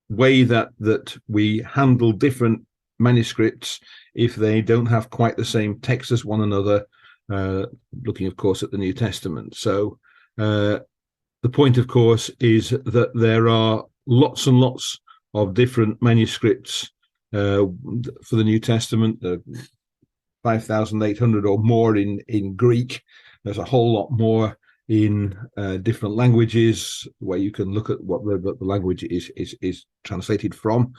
way that we handle different manuscripts if they don't have quite the same text as one another, looking, of course, at the New Testament. So the point, of course, is that there are lots and lots of different manuscripts for the New Testament, 5,800 or more in Greek. There's a whole lot more in different languages, where you can look at what the language is translated from.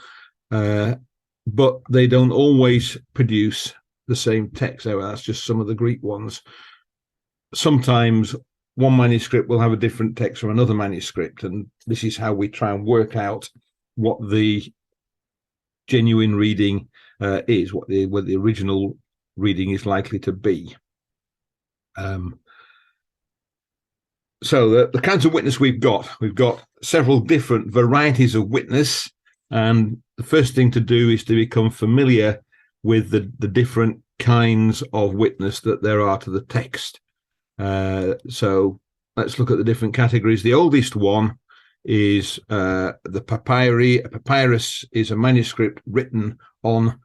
But they don't always produce the same text. So that's just some of the Greek ones. Sometimes one manuscript will have a different text from another manuscript, and this is how we try and work out what the genuine reading is, what the original reading is likely to be. So the kinds of witness we've got several different varieties of witness, and the first thing to do is to become familiar with the different kinds of witness that there are to the text. So let's look at the different categories. The oldest one is the papyri. A papyrus is a manuscript written on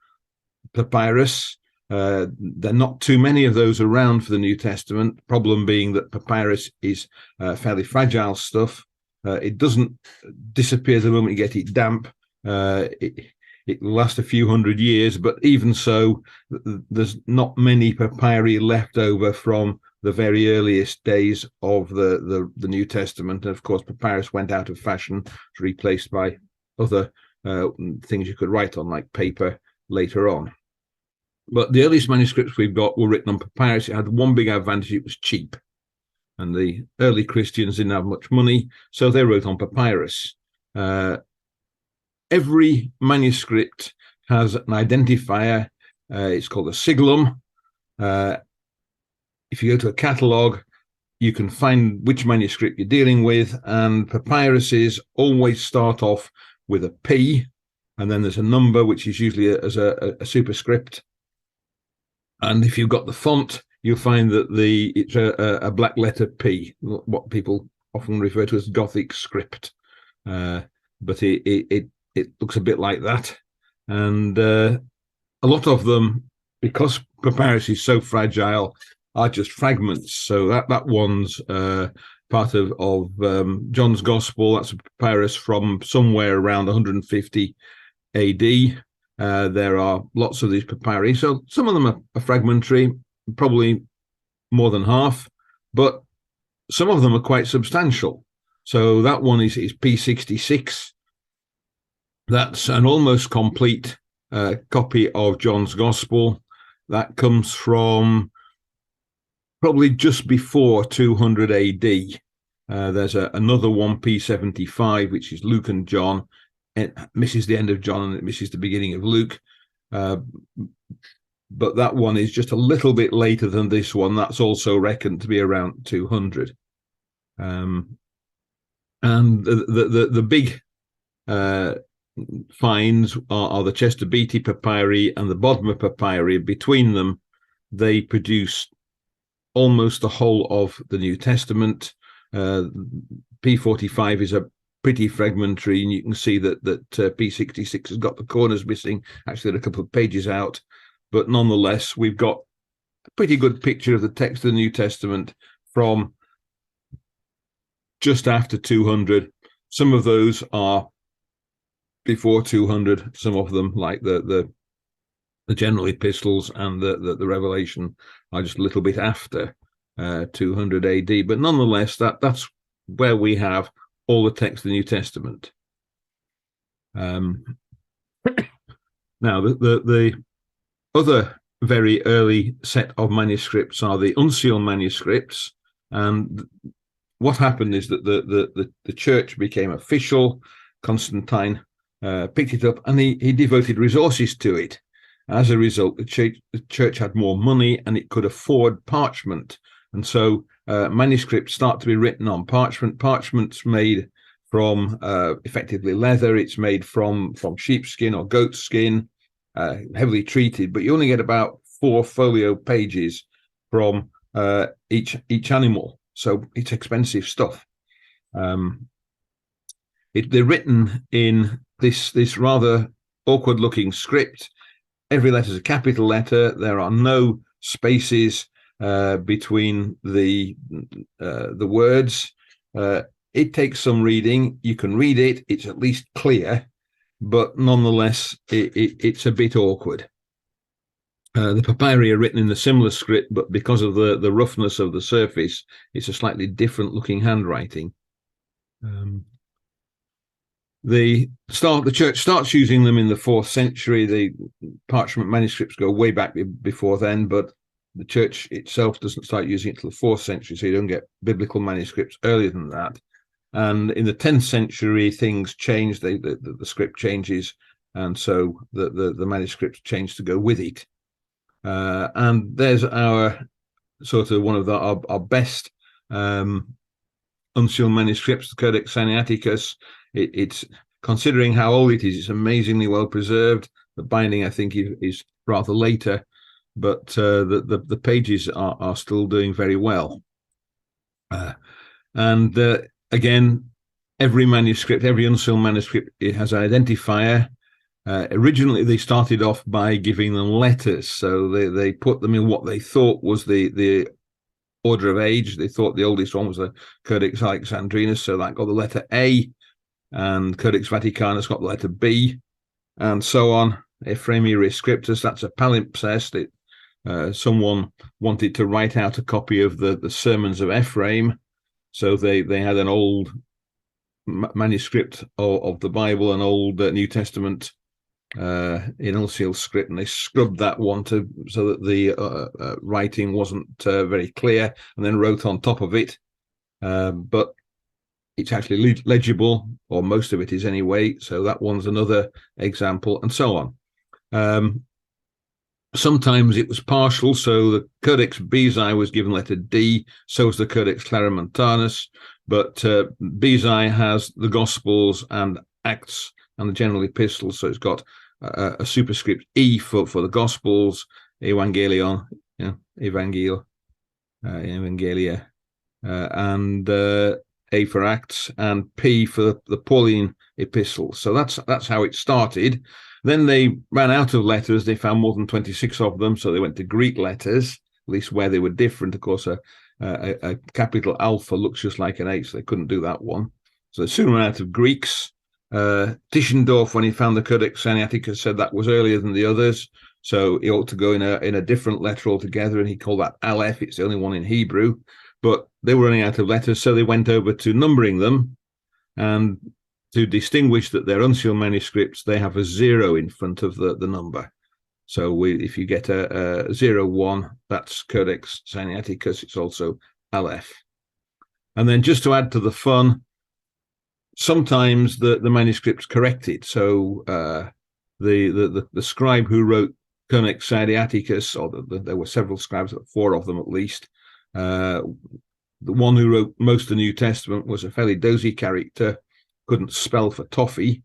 papyrus. There are not too many of those around for the New Testament, problem being that papyrus is fairly fragile stuff. It doesn't disappear the moment you get it damp. It lasts a few hundred years, but even so, there's not many papyri left over from the very earliest days of the New Testament. And of course, papyrus went out of fashion, replaced by other things you could write on, like paper, later on. But the earliest manuscripts we've got were written on papyrus. It had one big advantage: it was cheap. And the early Christians didn't have much money, so they wrote on papyrus. Every manuscript has an identifier. It's called a siglum. If you go to a catalogue, you can find which manuscript you're dealing with, and papyruses always start off with a P, and then there's a number, which is usually as a superscript. And if you've got the font, you'll find that it's a black letter P, what people often refer to as Gothic script. But it looks a bit like that. And a lot of them, because papyrus is so fragile, are just fragments. So that one's part of John's Gospel. That's a papyrus from somewhere around 150 AD. There are lots of these papyri. So some of them are fragmentary, probably more than half, but some of them are quite substantial. So that one is P66. That's an almost complete copy of John's Gospel. That comes from probably just before 200 AD. There's another one, P75, which is Luke and John. It misses the end of John and it misses the beginning of Luke. But that one is just a little bit later than this one. That's also reckoned to be around 200. And the big finds are the Chester Beatty papyri and the Bodmer papyri. Between them, they produce almost the whole of the New Testament. P45 is a pretty fragmentary, and you can see that P66 has got the corners missing. Actually, there are a couple of pages out, but nonetheless, we've got a pretty good picture of the text of the New Testament from just after 200. Some of those are before 200. Some of them, like the general epistles and the Revelation, are just a little bit after 200 AD. But nonetheless, that's where we have all the text of the New Testament. Now, the other very early set of manuscripts are the uncial manuscripts, and what happened is that the church became official. Constantine picked it up, and he devoted resources to it. As a result, the church had more money, and it could afford parchment, and so manuscripts start to be written on parchment. Parchment's made from effectively leather. It's made from sheepskin or goat skin, heavily treated, but you only get about 4 folio pages from each animal. So it's expensive stuff. They're written in this rather awkward looking script. Every letter is a capital letter. There are no spaces between the words. It takes some reading. You can read it. It's at least clear, but nonetheless, it's a bit awkward. The papyri are written in a similar script, but because of the roughness of the surface, it's a slightly different looking handwriting. The church starts using them in the 4th century. The parchment manuscripts go way back before then, but the church itself doesn't start using it until the 4th century, so you don't get biblical manuscripts earlier than that. And in the 10th century, things change. The script changes, and so the manuscripts change to go with it. And there's our sort of one of our best unsealed manuscripts, the Codex Sinaiticus. It's considering how old it is, it's amazingly well preserved. The binding, I think, is rather later, but the pages are still doing very well. And again, every manuscript, every unsealed manuscript, it has an identifier. Originally, they started off by giving them letters, so they put them in what they thought was the order of age. They thought the oldest one was the Codex Alexandrinus, so that got the letter A, and Codex Vaticanus got the letter B, and so on. Ephraemi Rescriptus, that's a palimpsest. Someone wanted to write out a copy of the Sermons of Ephraim, so they had an old manuscript of the Bible, an old New Testament in unsealed script, and they scrubbed that one so that the writing wasn't very clear, and then wrote on top of it. But it's actually legible, or most of it is anyway, so that one's another example, and so on. Sometimes it was partial, so the Codex Bezae was given letter D, so was the Codex Claromontanus, but Bezae has the Gospels and Acts and the general epistles, so it's got a superscript E for the Gospels, Evangelion, Evangelia, and A for Acts, and P for the Pauline epistles. So that's how it started. Then they ran out of letters. They found more than 26 of them, so they went to Greek letters, at least where they were different. Of course, a capital alpha looks just like an H, so they couldn't do that one. So they soon ran out of Greeks. Tischendorf, when he found the Codex Sinaiticus, said that was earlier than the others, so he ought to go in a different letter altogether, and he called that Aleph. It's the only one in Hebrew, but they were running out of letters, so they went over to numbering them, and to distinguish that they're unsealed manuscripts, they have a 0 in front of the number. So if you get a 01, that's Codex Sinaiticus. It's also Aleph. And then just to add to the fun, sometimes the manuscript's corrected. So the scribe who wrote Codex Sinaiticus, or there were several scribes, 4 of them at least. The one who wrote most of the New Testament was a fairly dozy character, couldn't spell for toffee.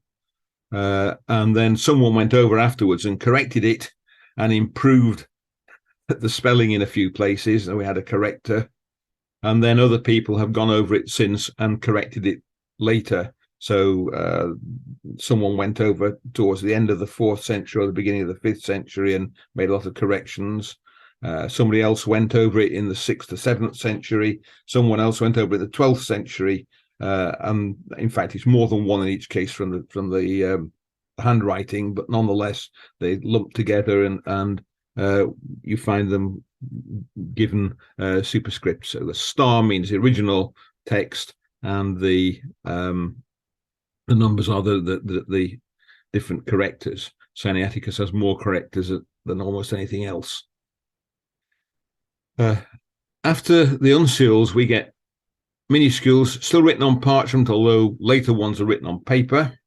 And then someone went over afterwards and corrected it and improved the spelling in a few places, and we had a corrector. And then other people have gone over it since and corrected it later. So someone went over towards the end of the 4th century or the beginning of the 5th century and made a lot of corrections. Somebody else went over it in the 6th or 7th century. Someone else went over it in the 12th century. And in fact, it's more than one in each case from the handwriting, but nonetheless, they lump together, and you find them given superscripts. So the star means the original text, and the numbers are the different correctors. Sinaiticus has more correctors than almost anything else. After the unseals, we get minuscules, still written on parchment, although later ones are written on paper.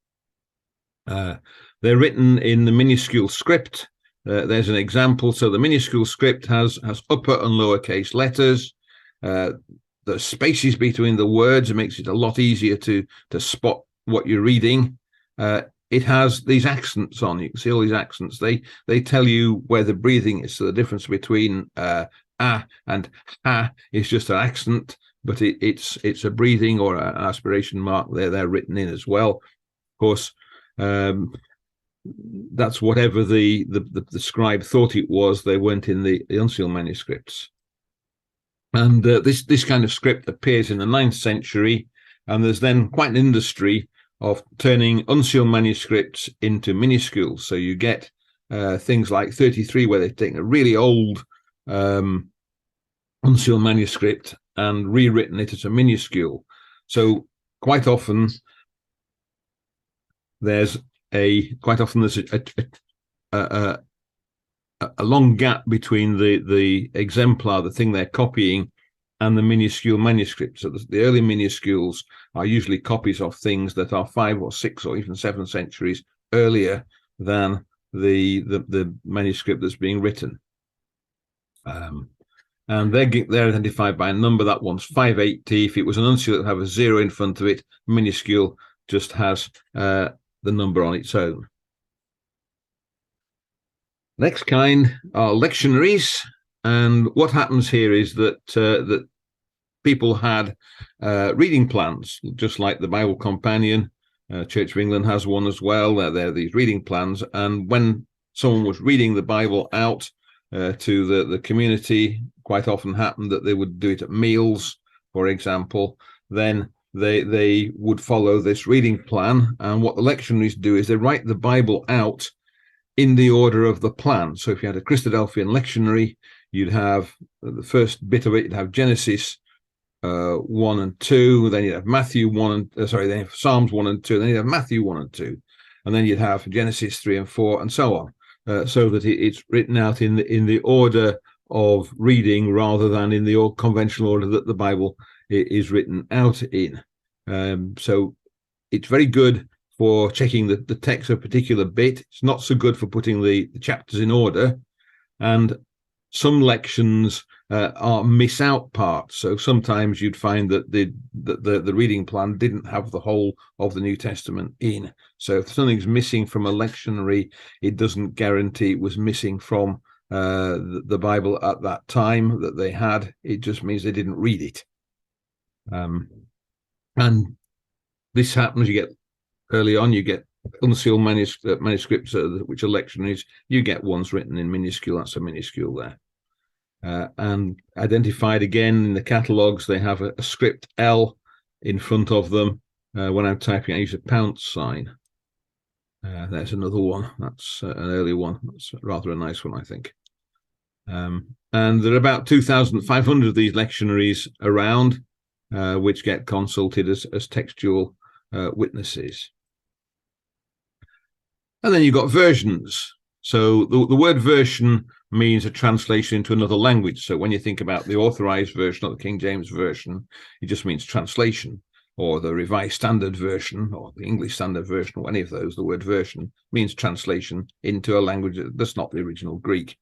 They're written in the minuscule script. There's an example. So the minuscule script has upper and lowercase letters. The spaces between the words, it makes it a lot easier to spot what you're reading. It has these accents on. You can see all these accents. They tell you where the breathing is. So the difference between ah and ha is just an accent, but it's a breathing or an aspiration mark. They're written in as well. Of course, That's whatever the scribe thought it was. They weren't in the unsealed manuscripts. And this kind of script appears in the 9th century, and there's then quite an industry of turning unsealed manuscripts into minuscules. So you get things like 33, where they've taken a really old unsealed manuscript and rewritten it as a minuscule. So quite often there's a long gap between the exemplar, the thing they're copying, and the minuscule manuscript. So the early minuscules are usually copies of things that are 5 or 6 or even 7 centuries earlier than the manuscript that's being written. And they're identified by a number. That one's 580. If it was an unsealed, it would have a 0 in front of it. Minuscule just has the number on its own. Next kind are lectionaries, and what happens here is that people had reading plans, just like the Bible Companion. Church of England has one as well. They're these reading plans, and when someone was reading the Bible out to the community, quite often happened that they would do it at meals, for example. Then they would follow this reading plan, and what the lectionaries do is they write the Bible out in the order of the plan. So if you had a Christadelphian lectionary, you'd have the first bit of it, you'd have Genesis 1 and 2, then you'd have Matthew 1 and then you have Psalms 1 and 2, then you'd have Matthew 1 and 2, and then you'd have Genesis 3 and 4, and so on, so that it's written out in the order of reading rather than in the old conventional order that the Bible is written out in. So it's very good for checking the text of a particular bit. It's not so good for putting the chapters in order, and some lections are miss out parts. So sometimes you'd find that the reading plan didn't have the whole of the New Testament in. So if something's missing from a lectionary, it doesn't guarantee it was missing from the Bible at that time that they had. It just means they didn't read it. And this happens, you get early on, you get unsealed manuscripts which are lectionaries. You get ones written in minuscule. That's a minuscule there. And identified again in the catalogues, they have a script L in front of them. When I'm typing, I use a pound sign. There's another one. That's an early one. That's rather a nice one, I think. And there are about 2,500 of these lectionaries around, which get consulted as textual witnesses. And then you've got versions. So the word version means a translation into another language. So when you think about the authorized version or the King James Version, it just means translation, or the Revised Standard Version or the English Standard Version, or any of those. The word version means translation into a language that's not the original Greek.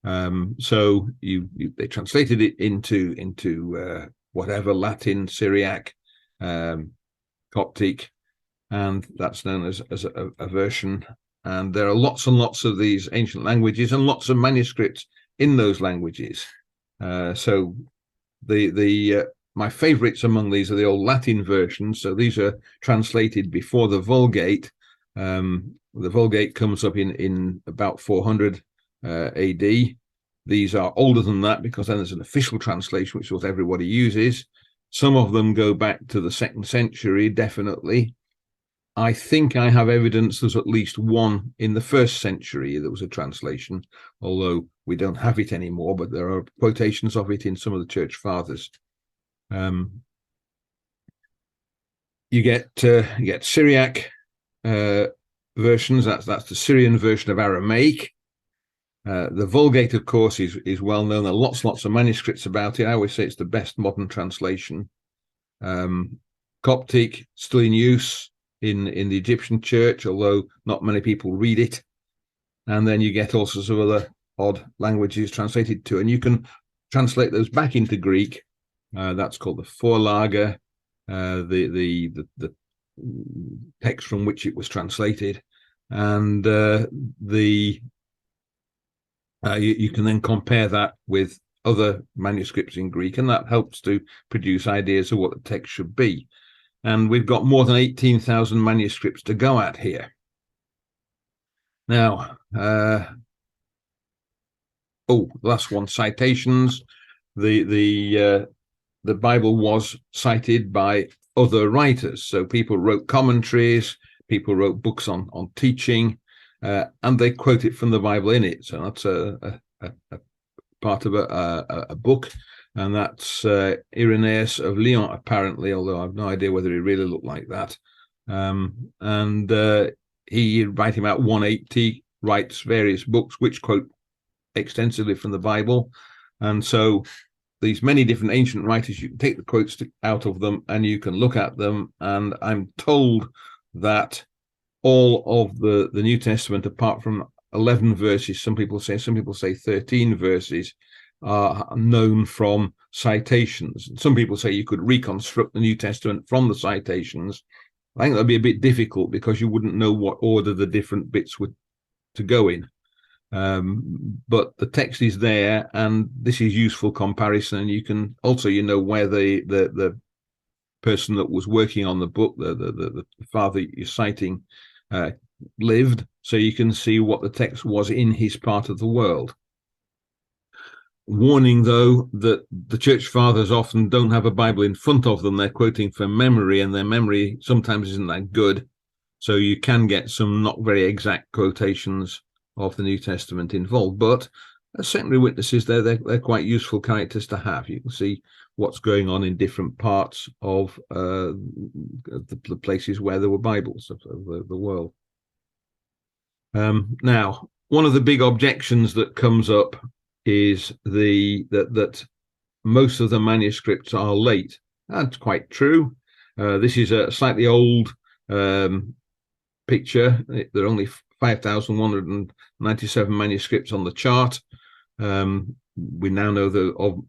So they translated it into whatever, Latin, Syriac, Coptic, and that's known as a version. And there are lots and lots of these ancient languages and lots of manuscripts in those languages. So my favorites among these are the old Latin versions. So these are translated before the Vulgate. The Vulgate comes up in about 400 AD. These are older than that because then there's an official translation, which is what everybody uses. Some of them go back to the 2nd century, definitely. I think I have evidence there's at least one in the 1st century that was a translation, although we don't have it anymore, but there are quotations of it in some of the church fathers. You get Syriac versions. That's the Syrian version of Aramaic. The Vulgate, of course, is well known. There are lots of manuscripts about it. I always say it's the best modern translation. Coptic, still in use in the Egyptian church, although not many people read it. And then you get all sorts of other odd languages translated to, and you can translate those back into Greek. That's called the Vorlage, the text from which it was translated, and you can then compare that with other manuscripts in Greek, and that helps to produce ideas of what the text should be. And we've got more than 18,000 manuscripts to go at here. Now, last one, citations. The Bible was cited by other writers. So people wrote commentaries, people wrote books on teaching, and they quote it from the Bible in it. So that's a part of a book, and that's Irenaeus of Lyon, apparently, although I have no idea whether he really looked like that. And he, writing about 180, writes various books which quote extensively from the Bible. And so these many different ancient writers, you can take the quotes out of them and you can look at them. And I'm told that all of the New Testament, apart from 11 verses, some people say 13 verses, are known from citations. Some people say you could reconstruct the New Testament from the citations. I think that'd be a bit difficult because you wouldn't know what order the different bits would to go in. But the text is there, and this is useful comparison. And you can also, where the person that was working on the book, the father you're citing, lived, so you can see what the text was in his part of the world. Warning, though, that the church fathers often don't have a Bible in front of them. They're quoting from memory, and their memory sometimes isn't that good. So you can get some not very exact quotations of the New Testament involved. But as secondary witnesses, they're quite useful characters to have. You can see what's going on in different parts of the places where there were Bibles of the world. Now, one of the big objections that comes up is that most of the manuscripts are late. That's quite true. This is a slightly old picture. There are only 5,197 manuscripts on the chart. We now know that of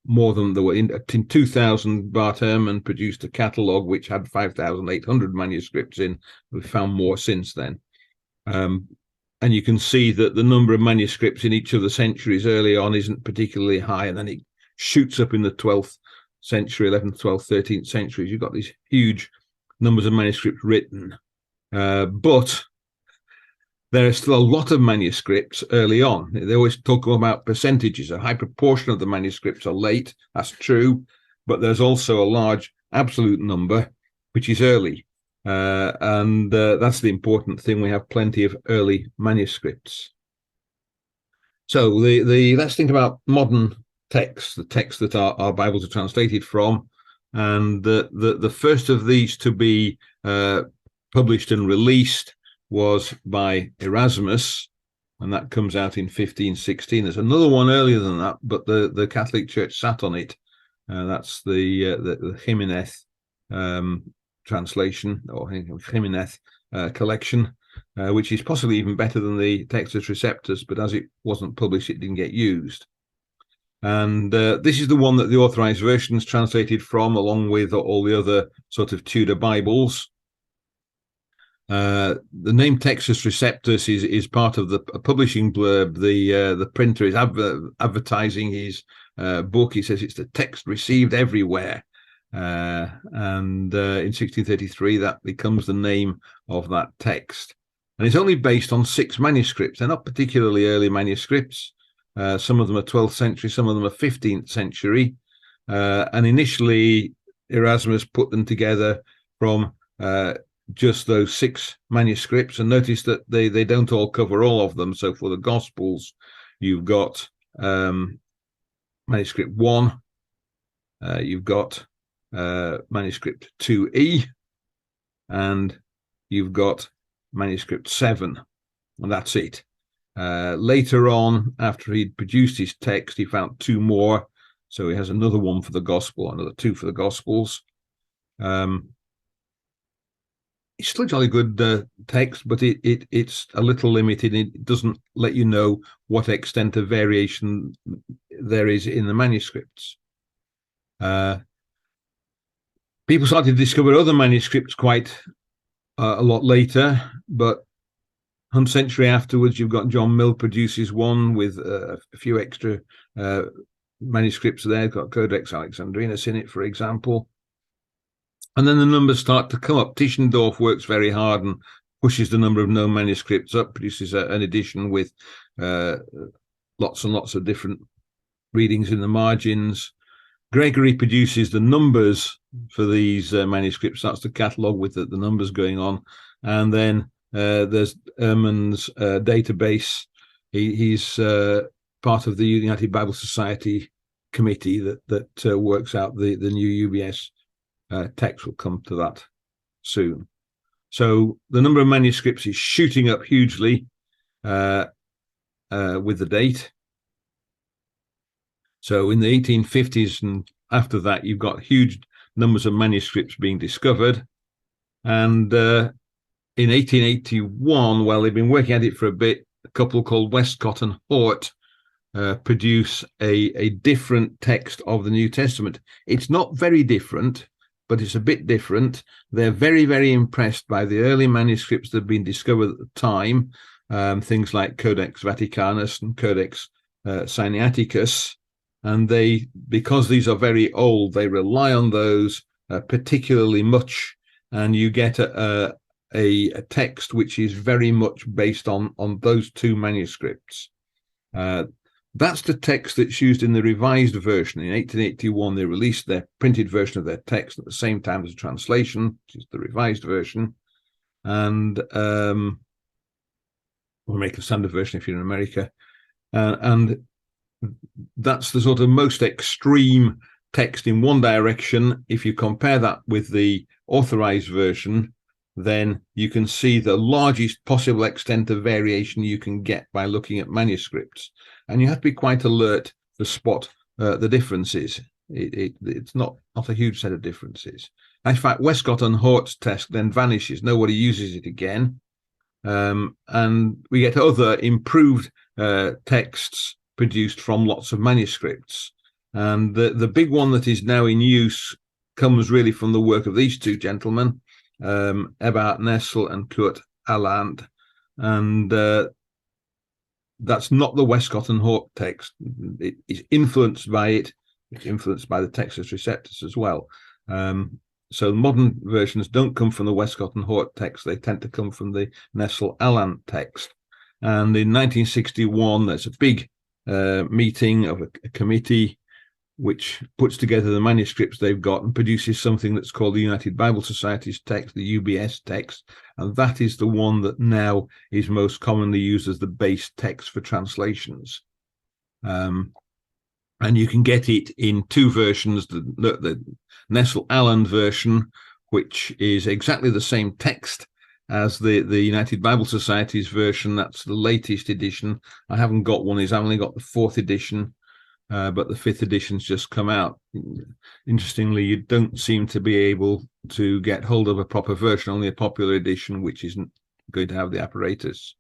more than there were in 2000. Bart Ehrman produced a catalogue which had 5,800 manuscripts in. We've found more since then. And you can see that the number of manuscripts in each of the centuries early on isn't particularly high, and then it shoots up in the 12th century, 11th, 12th, 13th centuries. You've got these huge numbers of manuscripts written, but there are still a lot of manuscripts early on. They always talk about percentages. A high proportion of the manuscripts are late. That's true, but there's also a large absolute number which is early. And that's the important thing. We have plenty of early manuscripts. So let's think about modern texts, the texts that our Bibles are translated from. And the first of these to be published and released was by Erasmus, and that comes out in 1516. There's another one earlier than that, but the Catholic Church sat on it. That's the Jimenez translation, or Jimenez collection, which is possibly even better than the Textus Receptus, but as it wasn't published, it didn't get used. And this is the one that the Authorized Versions translated from, along with all the other sort of Tudor Bibles. The name Textus Receptus is part of the publishing blurb. The printer is advertising his book. He says it's the text received everywhere. And in 1633, that becomes the name of that text. And it's only based on 6 manuscripts. They're not particularly early manuscripts. Some of them are 12th century, some of them are 15th century. And initially, Erasmus put them together from just those 6 manuscripts. And notice that they don't all cover all of them. So for the Gospels, you've got manuscript 1, you've got manuscript 2E, and you've got manuscript 7, and that's it. Later on, after he'd produced his text, he found 2 more, so he has another one for the Gospel, another 2 for the Gospels. It's still a jolly good text, but it's a little limited. It doesn't let you know what extent of variation there is in the manuscripts. People started to discover other manuscripts quite a lot later, but 100th century afterwards, you've got John Mill produces one with a few extra manuscripts there. Got Codex Alexandrinus in it, for example. And then the numbers start to come up. Tischendorf works very hard and pushes the number of known manuscripts up, produces an edition with lots and lots of different readings in the margins. Gregory produces the numbers for these manuscripts. That's the catalogue with the numbers going on. And then there's Ehrman's database. He's part of the United Bible Society committee that works out the new UBS text. Will come to that soon. So the number of manuscripts is shooting up hugely with the date. So in the 1850s and after that, you've got huge numbers of manuscripts being discovered. And in 1881, well, they've been working at it for a bit. A couple called Westcott and Hort produce a different text of the New Testament. It's not very different, but it's a bit different. They're very, very impressed by the early manuscripts that have been discovered at the time, things like Codex Vaticanus and Codex Sinaiticus. And because these are very old, they rely on those particularly much, and you get a text which is very much based on those two manuscripts. That's the text that's used in the revised version. In 1881, they released their printed version of their text at the same time as the translation, which is the revised version. And we'll make a standard version if you're in America. And that's the sort of most extreme text in one direction. If you compare that with the authorized version, then you can see the largest possible extent of variation you can get by looking at manuscripts. And you have to be quite alert to spot the differences. It's not a huge set of differences. In fact, Westcott and Hort's text then vanishes. Nobody uses it again. And we get other improved texts produced from lots of manuscripts. And the big one that is now in use comes really from the work of these two gentlemen, Eberhard Nestle and Kurt Aland. And that's not the Westcott and Hort text. It is influenced by it. It's influenced by the Textus Receptus as well. So modern versions don't come from the Westcott and Hort text. They tend to come from the Nestle-Aland text. And in 1961, there's a big meeting of a committee which puts together the manuscripts they've got and produces something that's called the United Bible Society's text, the UBS text, and that is the one that now is most commonly used as the base text for translations. And you can get it in two versions, the Nestle-Aland version, which is exactly the same text as the United Bible Society's version. That's the latest edition. I haven't got one. I've only got the 4th edition, but the 5th edition's just come out. Interestingly, you don't seem to be able to get hold of a proper version, only a popular edition, which isn't going to have the apparatus.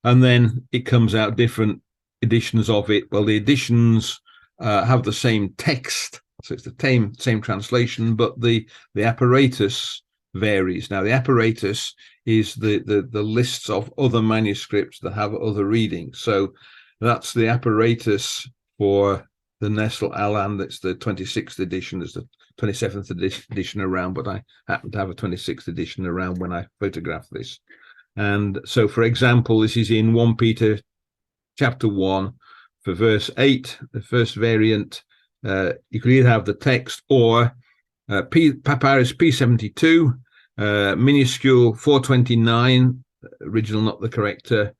And then it comes out different editions of it. Well, the editions have the same text, so it's the same translation, but the apparatus varies. Now, the apparatus is the lists of other manuscripts that have other readings. So that's the apparatus for the Nestle-Aland. It's the 26th edition. There's the 27th edition around, but I happen to have a 26th edition around when I photographed this. And so, for example, this is in 1 Peter chapter 1 for verse 8, the first variant. You could either have the text or Papyrus P72, minuscule 429, original not the corrector,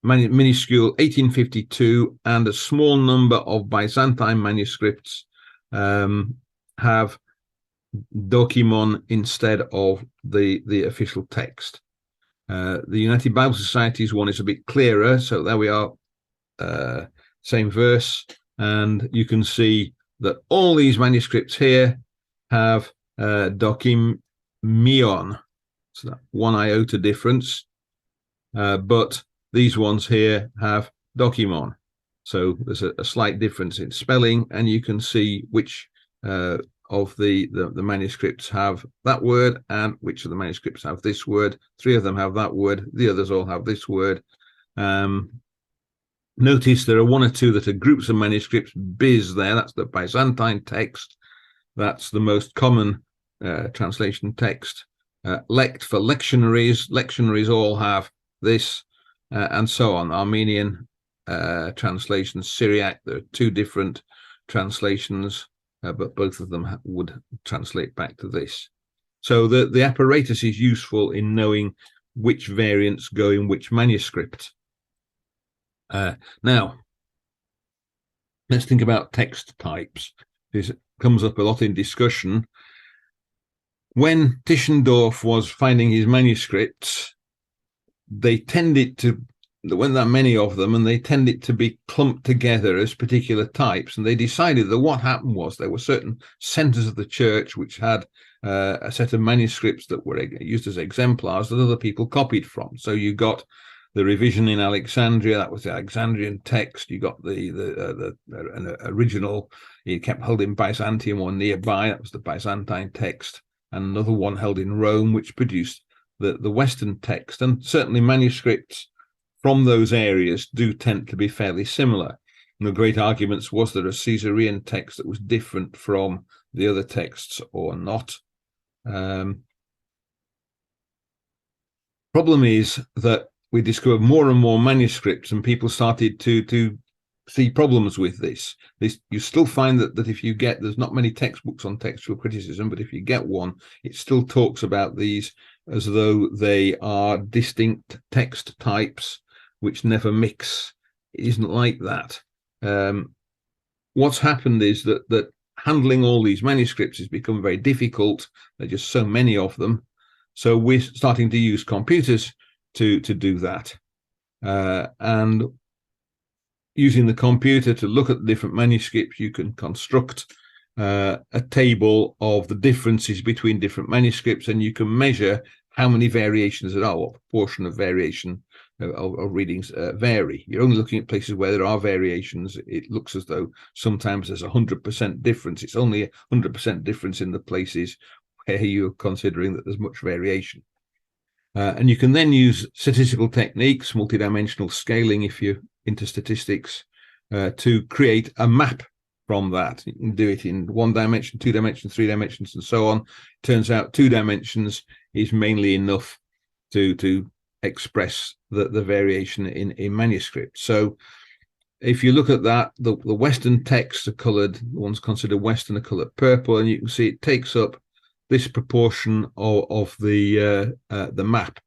minuscule 1852, and a small number of Byzantine manuscripts have dokimon instead of the official text. The United Bible Society's one is a bit clearer, so there we are, same verse, and you can see that all these manuscripts here have dokimion, so that 1 iota difference, but these ones here have dokimon, so there's a slight difference in spelling, and you can see which of the manuscripts have that word and which of the manuscripts have this word. 3 of them have that word, the others all have this word. Notice there are 1 or 2 that are groups of manuscripts. Biz there, that's the Byzantine text. That's the most common translation text. Lect for lectionaries. Lectionaries all have this, and so on. Armenian translations, Syriac, there are two different translations, but both of them would translate back to this. So the apparatus is useful in knowing which variants go in which manuscript. Now, let's think about text types. This comes up a lot in discussion. When Tischendorf was finding his manuscripts, they tended to, there weren't that many of them, and they tended to be clumped together as particular types. And they decided that what happened was there were certain centers of the church which had a set of manuscripts that were used as exemplars that other people copied from. So you got the revision in Alexandria, that was the Alexandrian text. You got the original, it kept held in Byzantium or nearby, that was the Byzantine text, and another one held in Rome, which produced the Western text. And certainly manuscripts from those areas do tend to be fairly similar. And the great arguments was there a Caesarean text that was different from the other texts or not. Problem is that we discovered more and more manuscripts, and people started to see problems with this. You still find that if you get, there's not many textbooks on textual criticism, but if you get one, it still talks about these as though they are distinct text types which never mix. It isn't like that. What's happened is that handling all these manuscripts has become very difficult. There are just so many of them. So we're starting to use computers to do that. And using the computer to look at the different manuscripts, you can construct a table of the differences between different manuscripts, and you can measure how many variations there are, what proportion of variation of readings vary. You're only looking at places where there are variations. It looks as though sometimes there's 100% difference. It's only 100% difference in the places where you're considering that there's much variation. And you can then use statistical techniques, multidimensional scaling, if you're into statistics, to create a map from that. You can do it in 1 dimension, 2 dimensions, 3 dimensions, and so on. Turns out 2 dimensions is mainly enough to express the variation in manuscript. So if you look at that, the Western texts are coloured, the ones considered Western are coloured purple, and you can see it takes up this proportion of the map.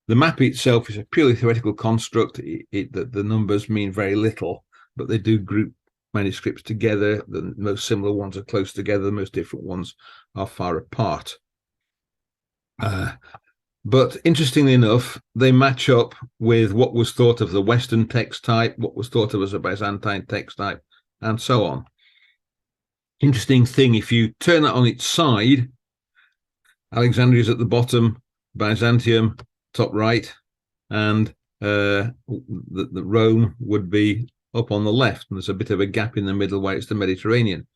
The map itself is a purely theoretical construct. The numbers mean very little, but they do group manuscripts together. The most similar ones are close together. The most different ones are far apart. But interestingly enough, they match up with what was thought of the Western text type, what was thought of as a Byzantine text type, and so on. Interesting thing, if you turn that on its side, Alexandria is at the bottom, Byzantium top right, and the Rome would be up on the left, and there's a bit of a gap in the middle where it's the Mediterranean.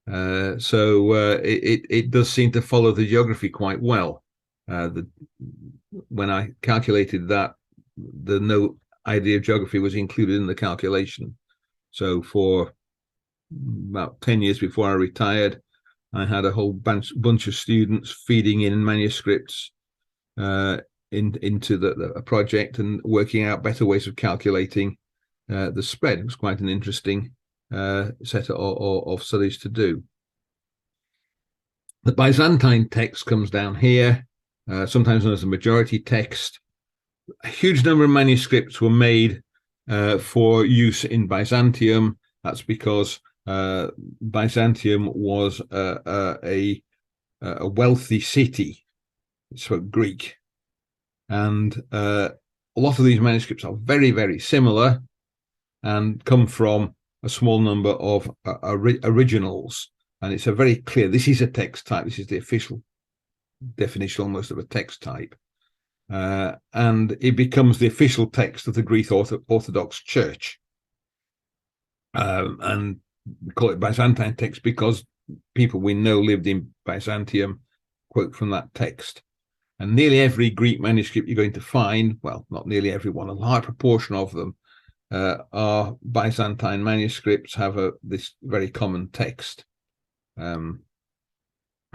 So it does seem to follow the geography quite well. When I calculated that, no idea of geography was included in the calculation. So for about 10 years before I retired, I had a whole bunch of students feeding in manuscripts into the project and working out better ways of calculating the spread. It was quite an interesting set of studies to do. The Byzantine text comes down here, sometimes known as the majority text. A huge number of manuscripts were made for use in Byzantium. That's because Byzantium was a wealthy city. It spoke Greek, and a lot of these manuscripts are very, very similar and come from a small number of originals. And it's a very clear, this is a text type. This is the official definition almost of a text type. And it becomes the official text of the Greek Orthodox Church. And we call it Byzantine text because people we know lived in Byzantium quote from that text. And nearly every Greek manuscript you're going to find, well, not nearly every one, a large proportion of them are Byzantine manuscripts, have this very common text. And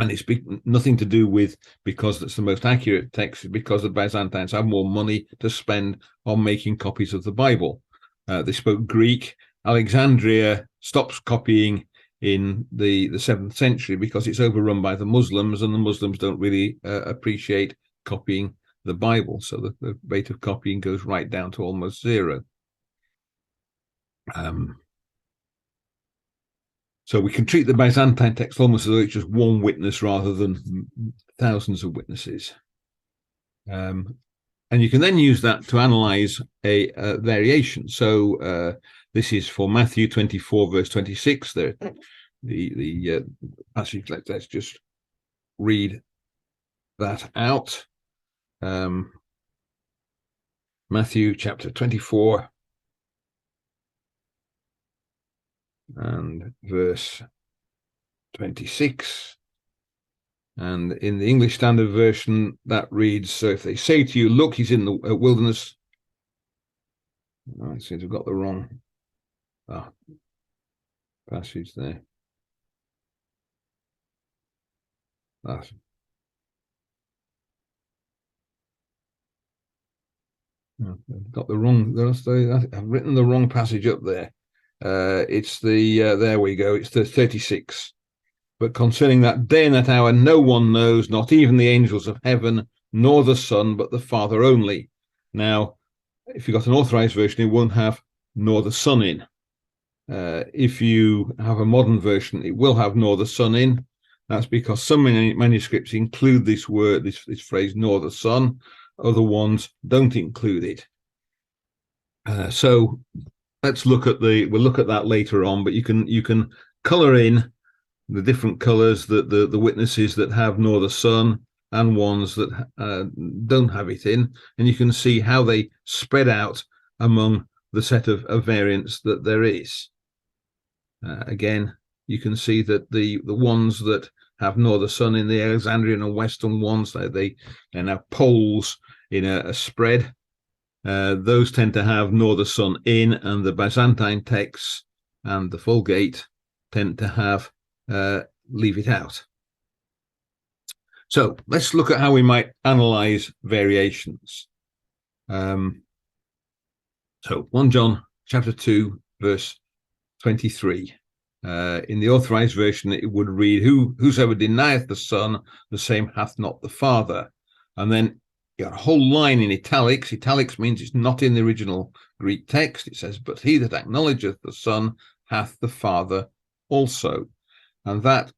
And it's nothing to do with because that's the most accurate text, because the Byzantines have more money to spend on making copies of the Bible. They spoke Greek. Alexandria stops copying in the 7th century because it's overrun by the Muslims, and the Muslims don't really appreciate copying the Bible. So the rate of copying goes right down to almost zero. So we can treat the Byzantine text almost as though it's just one witness rather than thousands of witnesses. And you can then use that to analyze a variation. So this is for Matthew 24, verse 26. The passage, let's just read that out. Matthew chapter 24 and verse 26. And in the English Standard Version, that reads, so if they say to you, look, he's in the wilderness. Oh, it seems I've got the wrong passage there. I've got the wrong, I've written the wrong passage up there. It's there we go, it's the 36. But concerning that day and that hour, no one knows, not even the angels of heaven, nor the Son, but the Father only. Now, if you've got an authorized version, it won't have nor the Son in. If you have a modern version, it will have nor the Son in. That's because some manuscripts include this word, this phrase, nor the Son. Other ones don't include it. So let's look at we'll look at that later on, but you can color in the different colors that the witnesses that have nor the Son and ones that don't have it in, and you can see how they spread out among the set of variants that there is. Again, you can see that the ones that have nor the Son in the Alexandrian and Western ones, they're now poles in a spread. Those tend to have nor the Son in, and the Byzantine texts and the Vulgate tend to have leave it out. So let's look at how we might analyze variations. So 1 John chapter 2, verse 23. In the authorized version, it would read, whosoever denieth the Son, the same hath not the Father. And then you got a whole line in italics. Italics means it's not in the original Greek text. It says, but he that acknowledgeth the Son hath the Father also. And that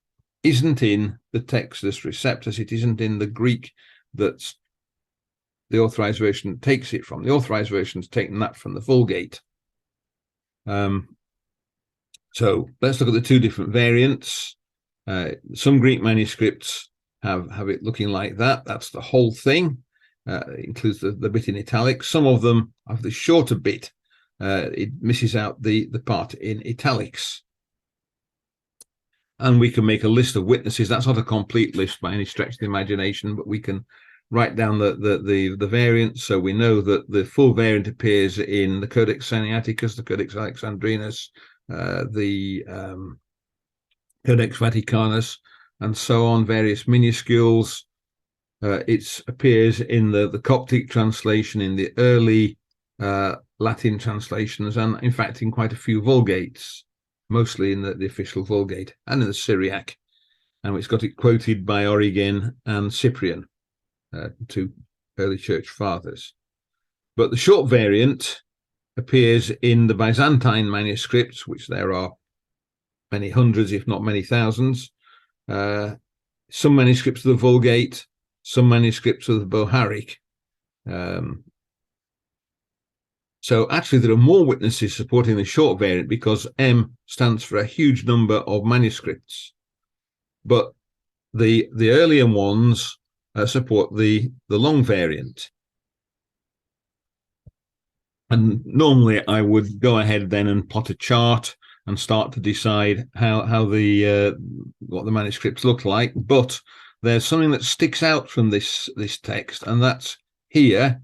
isn't in the Textus Receptus. It isn't in the Greek that's the authorized version takes it from. The authorized version's taken that from the Vulgate. So let's look at the two different variants. Some Greek manuscripts have it looking like that. That's the whole thing. It includes the bit in italics. Some of them have the shorter bit. It misses out the part in italics. And we can make a list of witnesses. That's not a complete list by any stretch of the imagination, but we can write down the variants. So we know that the full variant appears in the Codex Sinaiticus, the Codex Alexandrinus, the Codex Vaticanus, and so on, various minuscules. It appears in the Coptic translation, in the early Latin translations, and in fact in quite a few Vulgates, mostly in the official Vulgate, and in the Syriac. And it's got it quoted by Origen and Cyprian, two early church fathers. But the short variant appears in the Byzantine manuscripts, which there are many hundreds, if not many thousands. Some manuscripts of the Vulgate, some manuscripts of the Bohairic. So actually there are more witnesses supporting the short variant because M stands for a huge number of manuscripts. But the earlier ones support the long variant. And normally I would go ahead then and plot a chart and start to decide how what the manuscripts look like. But there's something that sticks out from this text, and that's here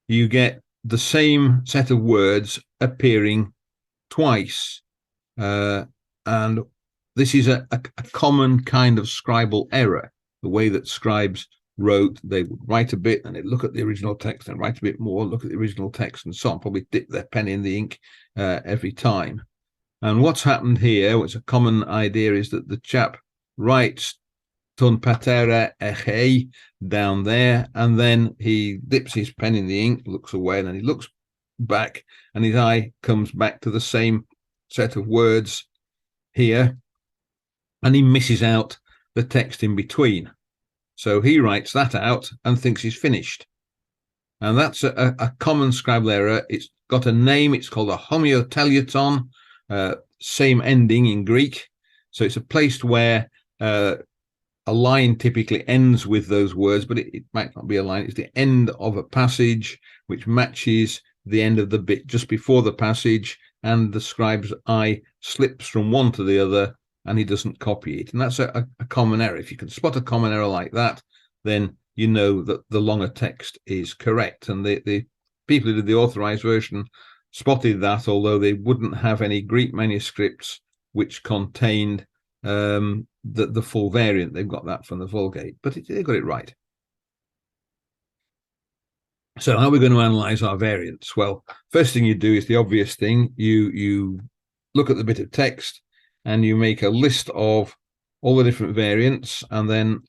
you get the same set of words appearing twice. And this is a common kind of scribal error. The way that scribes wrote, they would write a bit and they'd look at the original text and write a bit more, look at the original text and so on, probably dip their pen in the ink every time. And what's happened here, what's a common idea, is that the chap writes ton patera eche down there, and then he dips his pen in the ink, looks away, and then he looks back, and his eye comes back to the same set of words here, and he misses out the text in between. So he writes that out and thinks he's finished. And that's a common scribal error. It's got a name. It's called a homoteleuton, same ending in Greek. So it's a place where a line typically ends with those words, but it might not be a line. It's the end of a passage which matches the end of the bit just before the passage, and the scribe's eye slips from one to the other and he doesn't copy it. And that's a common error. If you can spot a common error like that, then you know that the longer text is correct. And the people who did the authorized version spotted that, although they wouldn't have any Greek manuscripts which contained the full variant. They've got that from the Vulgate, but they got it right. So how are we going to analyze our variants? Well, first thing you do is the obvious thing. You look at the bit of text and you make a list of all the different variants, and then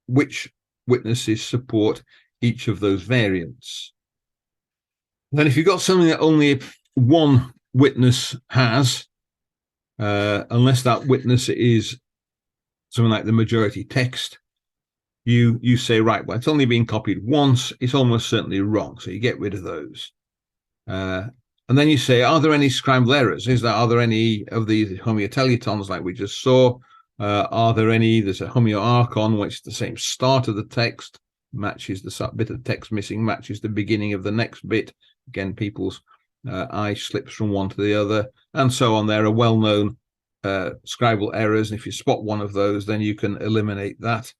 which witnesses support each of those variants. Then if you've got something that only one witness has, unless that witness is something like the majority text, you say, right, well, it's only been copied once, it's almost certainly wrong. So you get rid of those. And then you say, are there any scribal errors? Are there any of these homotelutons like we just saw? Are there any? There's a homoarchon, which is the same start of the text, matches the bit of text missing, matches the beginning of the next bit. Again, people's eye slips from one to the other, and so on. There are well-known scribal errors. And if you spot one of those, then you can eliminate that.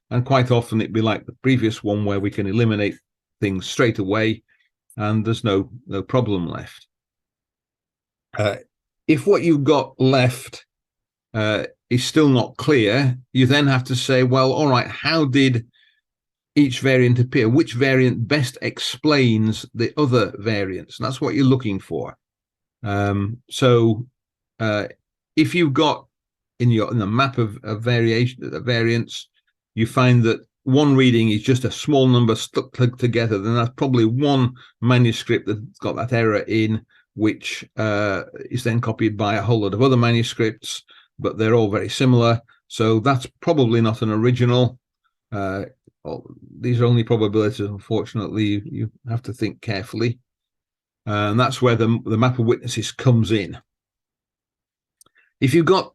And quite often it'd be like the previous one where we can eliminate things straight away and there's no problem left. If what you've got left is still not clear, you then have to say, well, all right, how did each variant appear? Which variant best explains the other variants? And that's what you're looking for. So if you've got in the map of variants, you find that one reading is just a small number stuck together, then that's probably one manuscript that's got that error in, which is then copied by a whole lot of other manuscripts, but they're all very similar. So that's probably not an original. These are only probabilities, unfortunately. You have to think carefully. And that's where the map of witnesses comes in. If you've got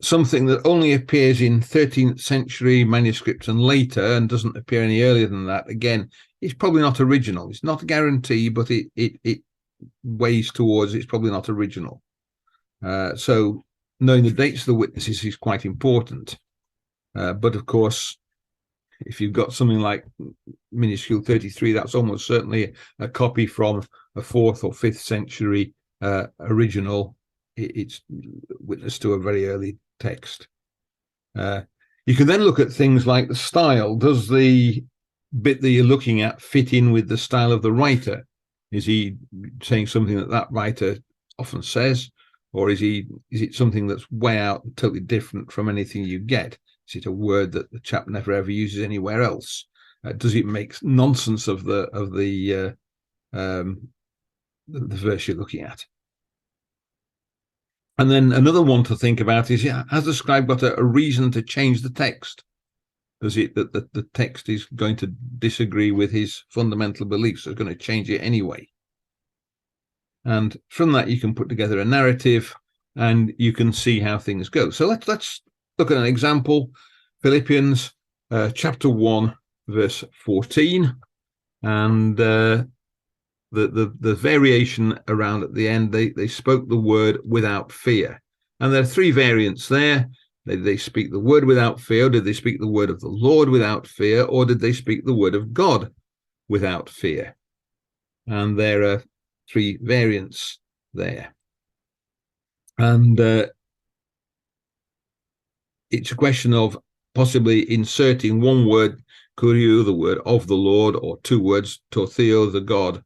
something that only appears in 13th century manuscripts and later and doesn't appear any earlier than that, again, it's probably not original. It's not a guarantee, but it weighs towards it's probably not original. So knowing the dates of the witnesses is quite important. But of course, if you've got something like minuscule 33, that's almost certainly a copy from a 4th or 5th century original. It's witness to a very early text. You can then look at things like the style. Does the bit that you're looking at fit in with the style of the writer? Is he saying something that writer often says, or is it something that's way out totally different from anything you get? Is it a word that the chap never ever uses anywhere else? Does it make nonsense of the verse you're looking at? And then another one to think about is, has the scribe got a reason to change the text? Does it that the text is going to disagree with his fundamental beliefs, so it's going to change it anyway? And from that, you can put together a narrative and you can see how things go. So let's look at an example. Philippians chapter 1, verse 14. And the variation around at the end, they spoke the word without fear. And there are three variants there. Did they speak the word without fear? Or did they speak the word of the Lord without fear? Or did they speak the word of God without fear? And there are three variants there. And it's a question of possibly inserting one word, kurio, the word of the Lord, or two words, totheo, the God.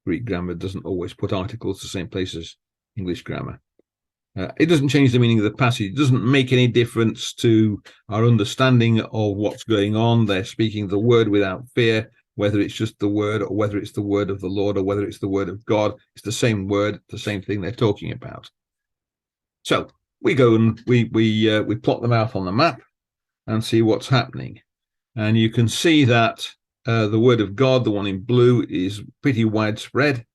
Greek grammar doesn't always put articles the same place as English grammar. It doesn't change the meaning of the passage. It doesn't make any difference to our understanding of what's going on. They're speaking the word without fear, whether it's just the word or whether it's the word of the Lord or whether it's the word of God. It's the same word, the same thing they're talking about. So we go and we plot them out on the map and see what's happening. And you can see that the word of God, the one in blue, is pretty widespread,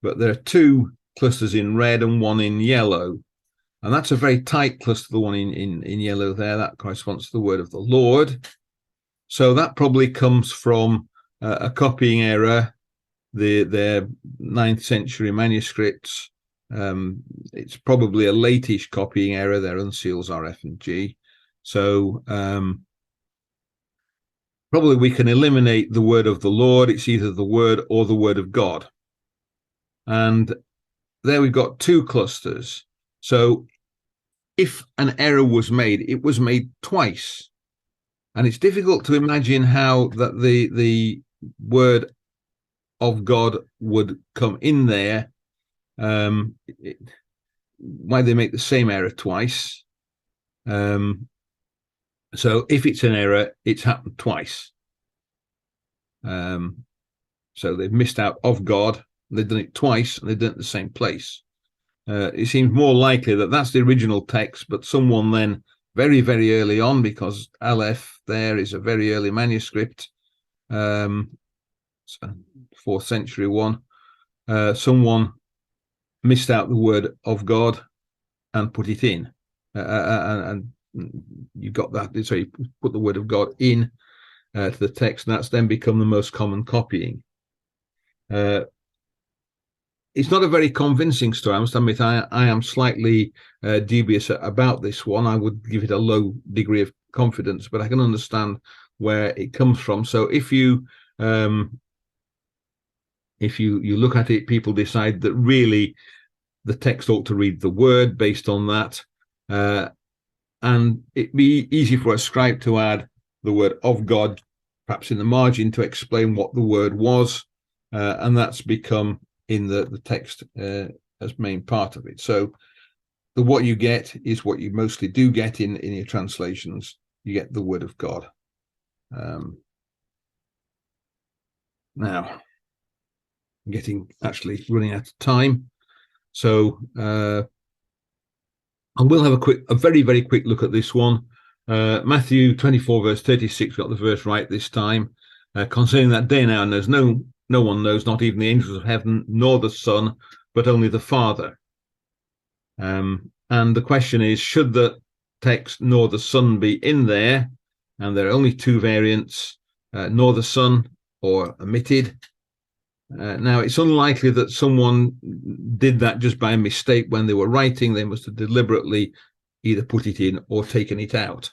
but there are two clusters in red and one in yellow. And that's a very tight cluster, the one in yellow there. That corresponds to the word of the Lord. So that probably comes from a copying error. Their 9th century manuscripts. It's probably a late-ish copying error. Their unseals are F and G. So probably we can eliminate the word of the Lord. It's either the word or the word of God. And there we've got two clusters. So if an error was made, it was made twice. And it's difficult to imagine how that the word of God would come in there. Why they make the same error twice. So if it's an error, it's happened twice. So they've missed out of God. They've done it twice, and they've done it in the same place. It seems more likely that that's the original text, but someone then very, very early on, because Aleph there is a very early manuscript, 4th century one, someone missed out the word of God and put it in. And you got that. So you put the word of God in to the text, and that's then become the most common copying. It's not a very convincing story. I must admit, I am slightly dubious about this one. I would give it a low degree of confidence, but I can understand where it comes from. So if you look at it, people decide that really the text ought to read the word based on that, and it'd be easy for a scribe to add the word of God, perhaps in the margin, to explain what the word was, and that's become in the text as main part of it. So what you get is what you mostly do get in your translations. You get the word of God. Now, I'm actually running out of time. So I will have a very, very quick look at this one. Matthew 24, verse 36, got the verse right this time. Concerning that day and hour, there's no one knows, not even the angels of heaven, nor the Son, but only the Father. And the question is, should the text nor the Son be in there? And there are only two variants, nor the Son or omitted. Now, it's unlikely that someone did that just by mistake when they were writing. They must have deliberately either put it in or taken it out.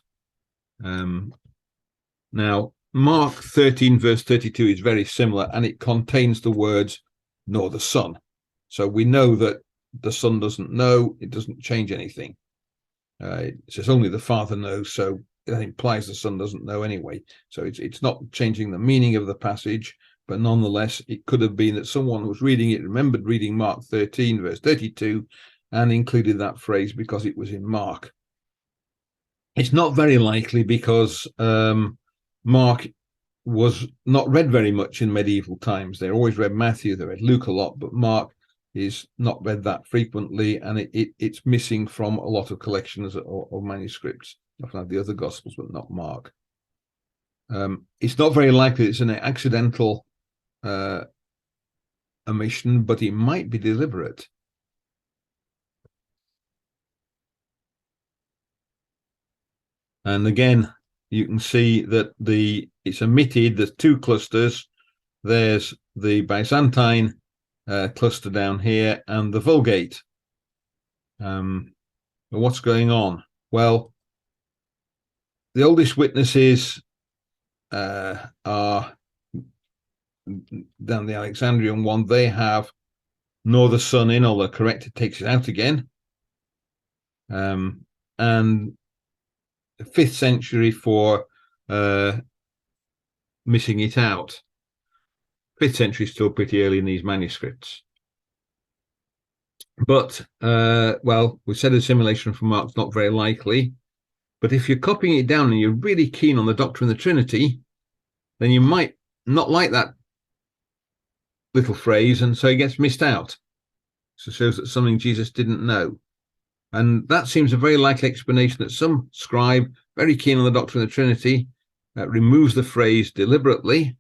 Now, Mark 13, verse 32 is very similar, and it contains the words, nor the Son. So we know that the Son doesn't know. It doesn't change anything. It says only the Father knows, so that implies the Son doesn't know anyway. So it's not changing the meaning of the passage, but nonetheless, it could have been that someone was reading it, remembered reading Mark 13, verse 32, and included that phrase because it was in Mark. It's not very likely because Mark was not read very much in medieval times. They always read Matthew, they read Luke a lot, but Mark is not read that frequently, and it's missing from a lot of collections or manuscripts. Often have the other Gospels, but not Mark. It's not very likely it's an accidental omission, but it might be deliberate. And again, you can see that it's omitted. There's two clusters. There's the Byzantine cluster down here and the Vulgate. But what's going on? Well, the oldest witnesses are down the Alexandrian one. They have nor the Son in, although corrected takes it out again. and 5th century for missing it out. 5th century is still pretty early in these manuscripts. But, well, we said assimilation from Mark's not very likely. But if you're copying it down and you're really keen on the doctrine of the Trinity, then you might not like that little phrase, and so it gets missed out. So it shows that something Jesus didn't know. And that seems a very likely explanation, that some scribe, very keen on the doctrine of the Trinity, removes the phrase deliberately,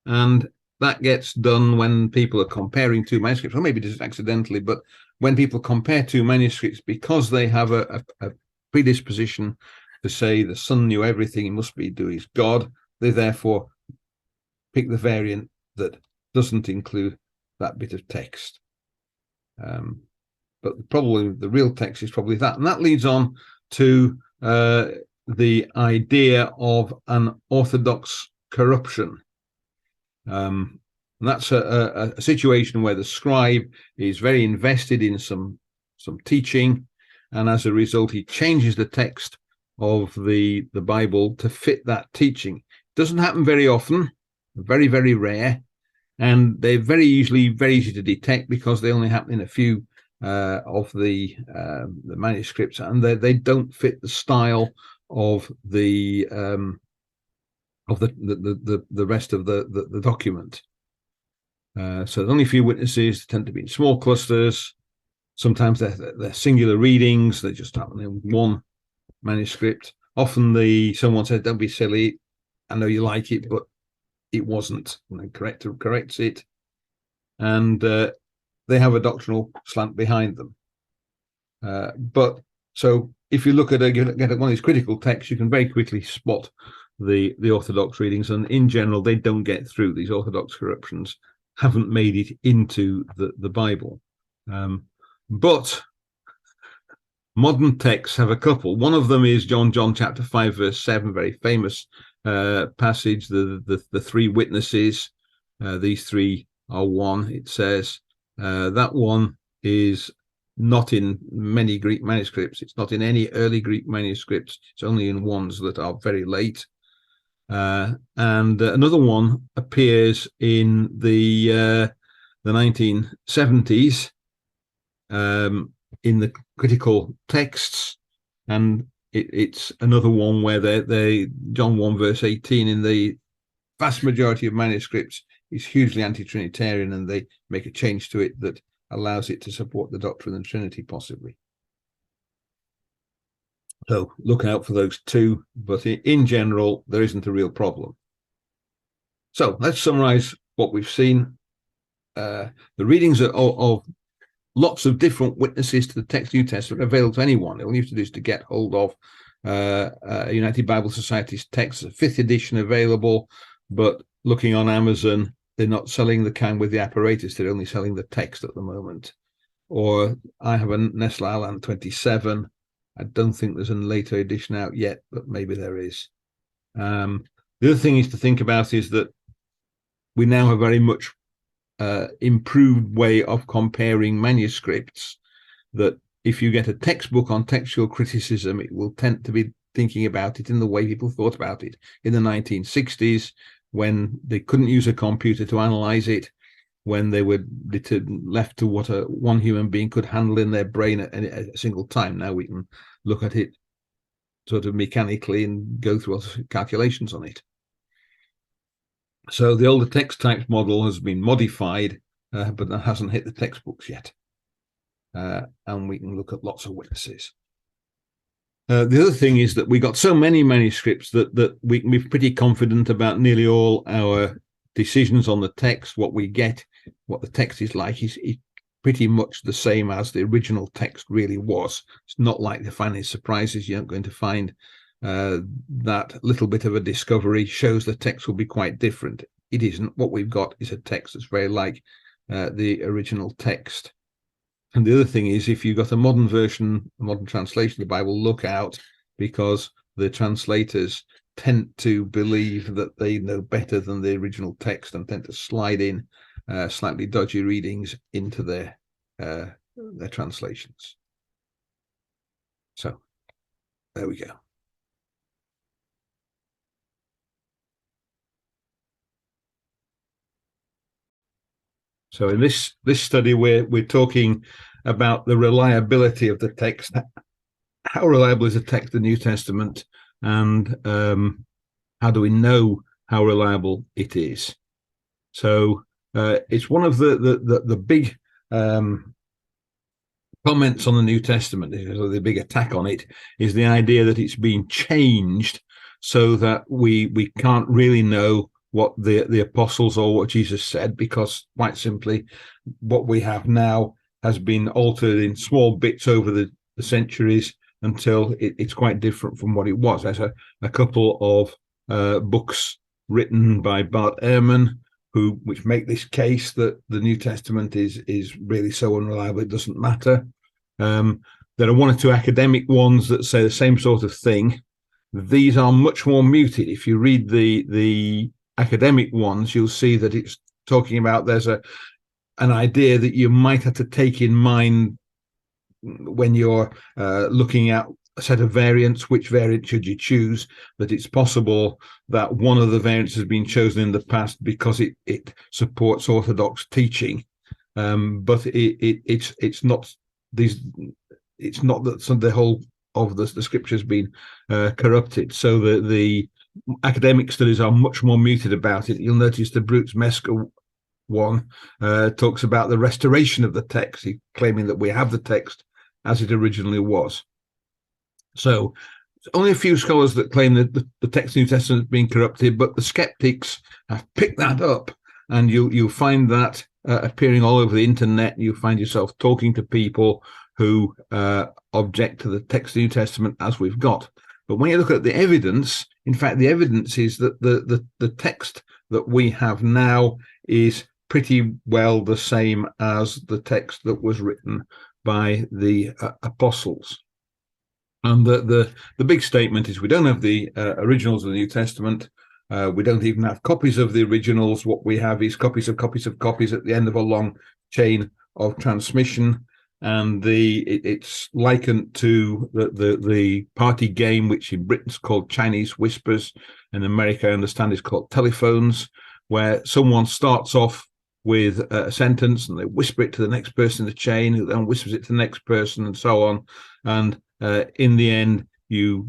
and that gets done when people are comparing two manuscripts, or maybe just accidentally, but when people compare two manuscripts, because they have a predisposition to say the Son knew everything, he must be do his God, they therefore pick the variant that doesn't include that bit of text. But probably the real text is probably that. And that leads on to the idea of an orthodox corruption. And that's a situation where the scribe is very invested in some teaching, and as a result, he changes the text of the Bible to fit that teaching. It doesn't happen very often, very, very rare, and they're very easy to detect because they only happen in a few of the manuscripts, and they don't fit the style of the rest of the document. So there's only a few witnesses. They tend to be in small clusters. Sometimes they're singular readings. They just happen in one manuscript. Often someone says, "Don't be silly. I know you like it, but it wasn't." And the corrector corrects it, and they have a doctrinal slant behind them. But so if you look at one of these critical texts, you can very quickly spot the orthodox readings, and in general, they don't get through. These orthodox corruptions haven't made it into the Bible. But modern texts have a couple. One of them is John chapter 5, verse 7, very famous passage, the three witnesses. These three are one, it says. That one is not in many Greek manuscripts. It's not in any early Greek manuscripts. It's only in ones that are very late. And another one appears in the 1970s in the critical texts, and it's another one where they John 1 verse 18 in the vast majority of manuscripts is hugely anti-Trinitarian, and they make a change to it that allows it to support the doctrine of the Trinity, possibly. So look out for those two, but in general, there isn't a real problem. So let's summarize what we've seen. The readings of lots of different witnesses to the text New Testament are available to anyone. All you have to do is to get hold of United Bible Society's text, a 5th edition available, but looking on Amazon, they're not selling the kind with the apparatus, they're only selling the text at the moment. Or I have a Nestle-Aland 27. I don't think there's a later edition out yet, but maybe there is. The other thing is to think about is that we now have very much improved way of comparing manuscripts, that if you get a textbook on textual criticism, it will tend to be thinking about it in the way people thought about it in the 1960s, when they couldn't use a computer to analyze it, when they were left to what one human being could handle in their brain at a single time. Now we can look at it sort of mechanically and go through calculations on it. So the older text types model has been modified, but that hasn't hit the textbooks yet. And we can look at lots of witnesses. The other thing is that we got so many manuscripts that we can be pretty confident about nearly all our decisions on the text. What we get, what the text is like, is pretty much the same as the original text really was. It's not like they find any surprises. You're not going to find that little bit of a discovery shows the text will be quite different. It isn't. What we've got is a text that's very like the original text. And the other thing is, if you've got a modern version, a modern translation of the Bible, look out, because the translators tend to believe that they know better than the original text and tend to slide in slightly dodgy readings into their translations. So There we go. So in this study, we're talking about the reliability of the text. How reliable is the text of the New Testament, and how do we know how reliable it is? So it's one of the big comments on the New Testament, the big attack on it, is the idea that it's been changed so that we can't really know what the apostles or what Jesus said, because quite simply what we have now has been altered in small bits over the centuries until it's quite different from what it was. There's a couple of books written by Bart Ehrman which make this case that the New Testament is really so unreliable it doesn't matter. There are one or two academic ones that say the same sort of thing. These are much more muted. If you read the academic ones, you'll see that it's talking about there's an idea that you might have to take in mind when you're looking at a set of variants. Which variant should you choose? That it's possible that one of the variants has been chosen in the past because it supports orthodox teaching, but it's not these. It's not that the whole of the scripture has been corrupted. So the academic studies are much more muted about it. You'll notice the Brooks Mesker one talks about the restoration of the text, claiming that we have the text as it originally was. So only a few scholars that claim that the text of the New Testament has been corrupted, but the skeptics have picked that up, and you'll find that appearing all over the internet. You find yourself talking to people who object to the text of the New Testament as we've got. But when you look at the evidence, in fact, the evidence is that the text that we have now is pretty well the same as the text that was written by the apostles. And the big statement is we don't have the originals of the New Testament. We don't even have copies of the originals. What we have is copies of copies of copies at the end of a long chain of transmission. And it's likened to the party game, which in Britain's called Chinese whispers. In America, I understand, is called telephones, where someone starts off with a sentence and they whisper it to the next person in the chain, who then whispers it to the next person, and so on. And in the end, you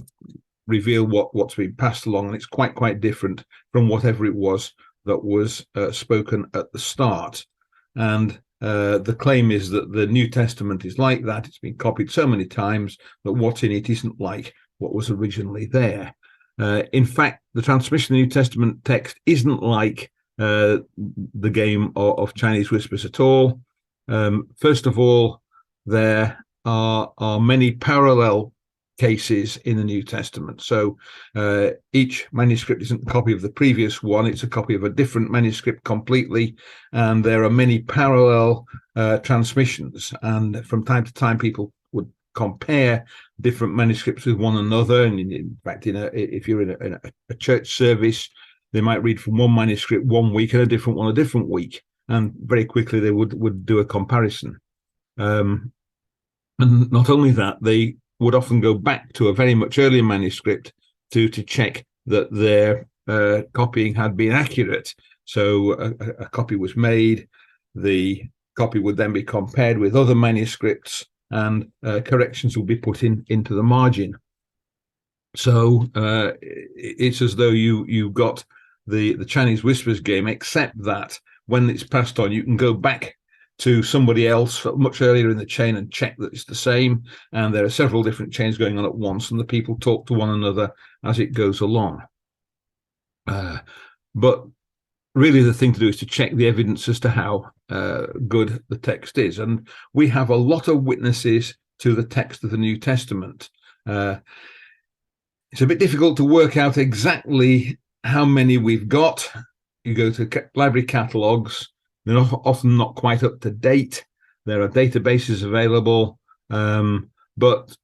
reveal what's been passed along, and it's quite different from whatever it was that was spoken at the start. And the claim is that the New Testament is like that. It's been copied so many times that what's in it isn't like what was originally there. In fact, the transmission of the New Testament text isn't like the game of Chinese whispers at all. First of all, there are many parallel cases in the New Testament. So each manuscript isn't a copy of the previous one, it's a copy of a different manuscript completely, and there are many parallel transmissions, and from time to time people would compare different manuscripts with one another. And in fact, if you're in a church service, they might read from one manuscript one week and a different one a different week, and very quickly they would do a comparison. And not only that, they would often go back to a very much earlier manuscript to check that their copying had been accurate. So a copy was made, the copy would then be compared with other manuscripts, and corrections would be put into the margin. So it's as though you got the Chinese whispers game, except that when it's passed on, you can go back to somebody else much earlier in the chain and check that it's the same. And there are several different chains going on at once, and the people talk to one another as it goes along. But really the thing to do is to check the evidence as to how good the text is. And we have a lot of witnesses to the text of the New Testament. It's a bit difficult to work out exactly how many we've got. You go to library catalogues, they're often not quite up to date. There are databases available, but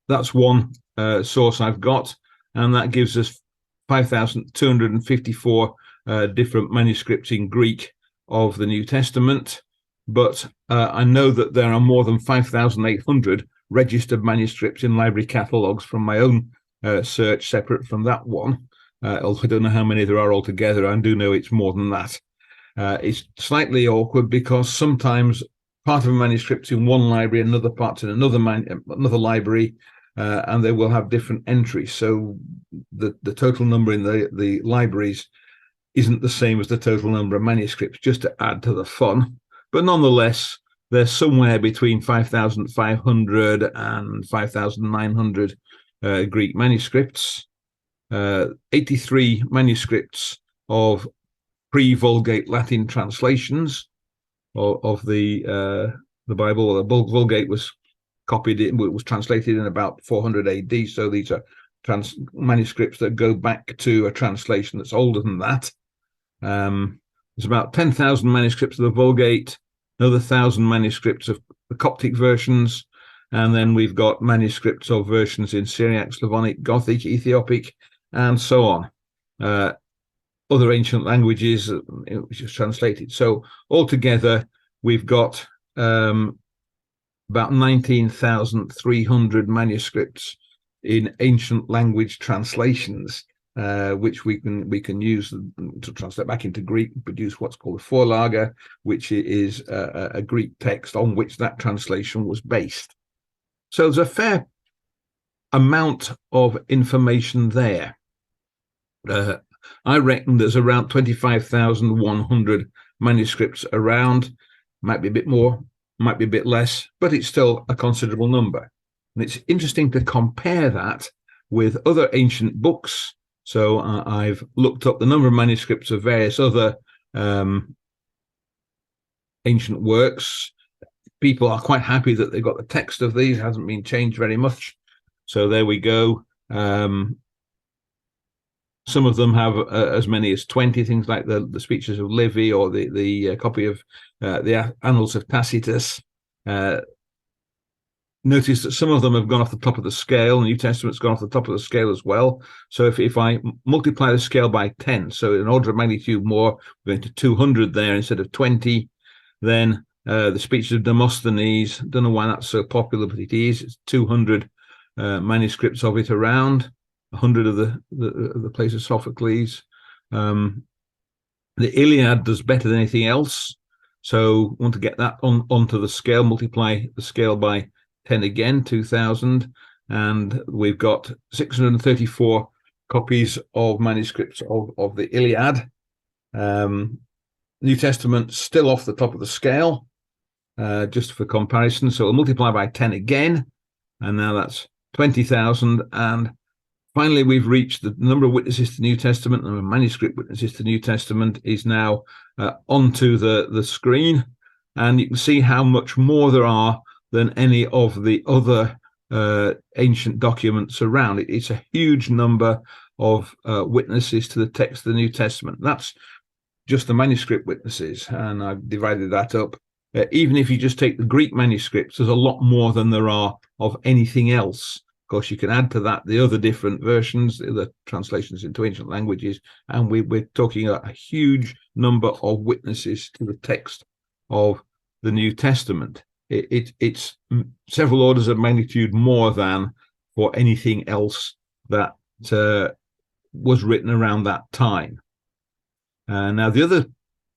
that's one source I've got, and that gives us 5,254 different manuscripts in Greek of the New Testament. But I know that there are more than 5,800 registered manuscripts in library catalogues from my own search, separate from that one. Although I don't know how many there are altogether. I do know it's more than that. It's slightly awkward because sometimes part of a manuscript's in one library, another part's in another library, and they will have different entries. So the total number in the libraries isn't the same as the total number of manuscripts, just to add to the fun. But nonetheless, they're somewhere between 5,500 and 5,900 Greek manuscripts, 83 manuscripts of pre-Vulgate Latin translations of the Bible. The Vulgate was translated in about 400 AD. So these are manuscripts that go back to a translation that's older than that. There's about 10,000 manuscripts of the Vulgate, another 1,000 manuscripts of the Coptic versions, and then we've got manuscripts of versions in Syriac, Slavonic, Gothic, Ethiopic, and so on. Other ancient languages, which is translated. So altogether, we've got about 19,300 manuscripts in ancient language translations, which we can use to translate back into Greek and produce what's called a Vorlage, which is a Greek text on which that translation was based. So there's a fair amount of information there. I reckon there's around 25,100 manuscripts around. Might be a bit more, might be a bit less, but it's still a considerable number. And it's interesting to compare that with other ancient books. So I've looked up the number of manuscripts of various other ancient works. People are quite happy that they've got the text of these. It hasn't been changed very much. So there we go. Some of them have as many as 20, things like the speeches of Livy or the copy of the Annals of Tacitus. Notice that some of them have gone off the top of the scale. The New Testament's gone off the top of the scale as well. So if I multiply the scale by 10, so an order of magnitude more, we're going to 200 there instead of 20, then the speeches of Demosthenes, don't know why that's so popular, but it is. It's 200 manuscripts of it around. 100 of the plays of Sophocles. The Iliad does better than anything else. So want to get that onto the scale, multiply the scale by 10 again, 2,000. And we've got 634 copies of manuscripts of the Iliad. New Testament still off the top of the scale, just for comparison. So we'll multiply by 10 again. And now that's 20,000. And finally, we've reached the number of witnesses to the New Testament, the number of manuscript witnesses to the New Testament is now onto the screen. And you can see how much more there are than any of the other ancient documents around. It's a huge number of witnesses to the text of the New Testament. That's just the manuscript witnesses, and I've divided that up. Even if you just take the Greek manuscripts, there's a lot more than there are of anything else. Of course, you can add to that the other different versions, the other translations into ancient languages, and we're talking a huge number of witnesses to the text of the New Testament. It's several orders of magnitude more than for anything else that was written around that time. Now, the other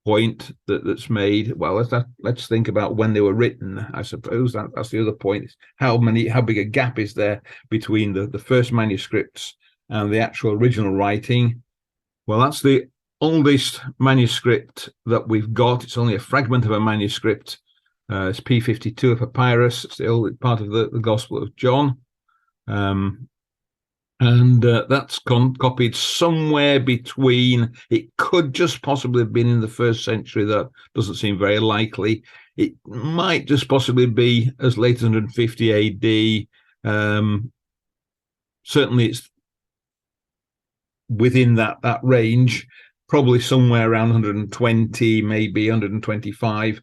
point that's made, well, let's think about when they were written. I suppose that's the other point. How big a gap is there between the first manuscripts and the actual original writing? Well, that's the oldest manuscript that we've got. It's only a fragment of a manuscript. It's P52, a papyrus, still part of the Gospel of John. And that's copied somewhere between, it could just possibly have been in the 1st century. That doesn't seem very likely. It might just possibly be as late as 150 AD. Certainly it's within that range, probably somewhere around 120, maybe 125.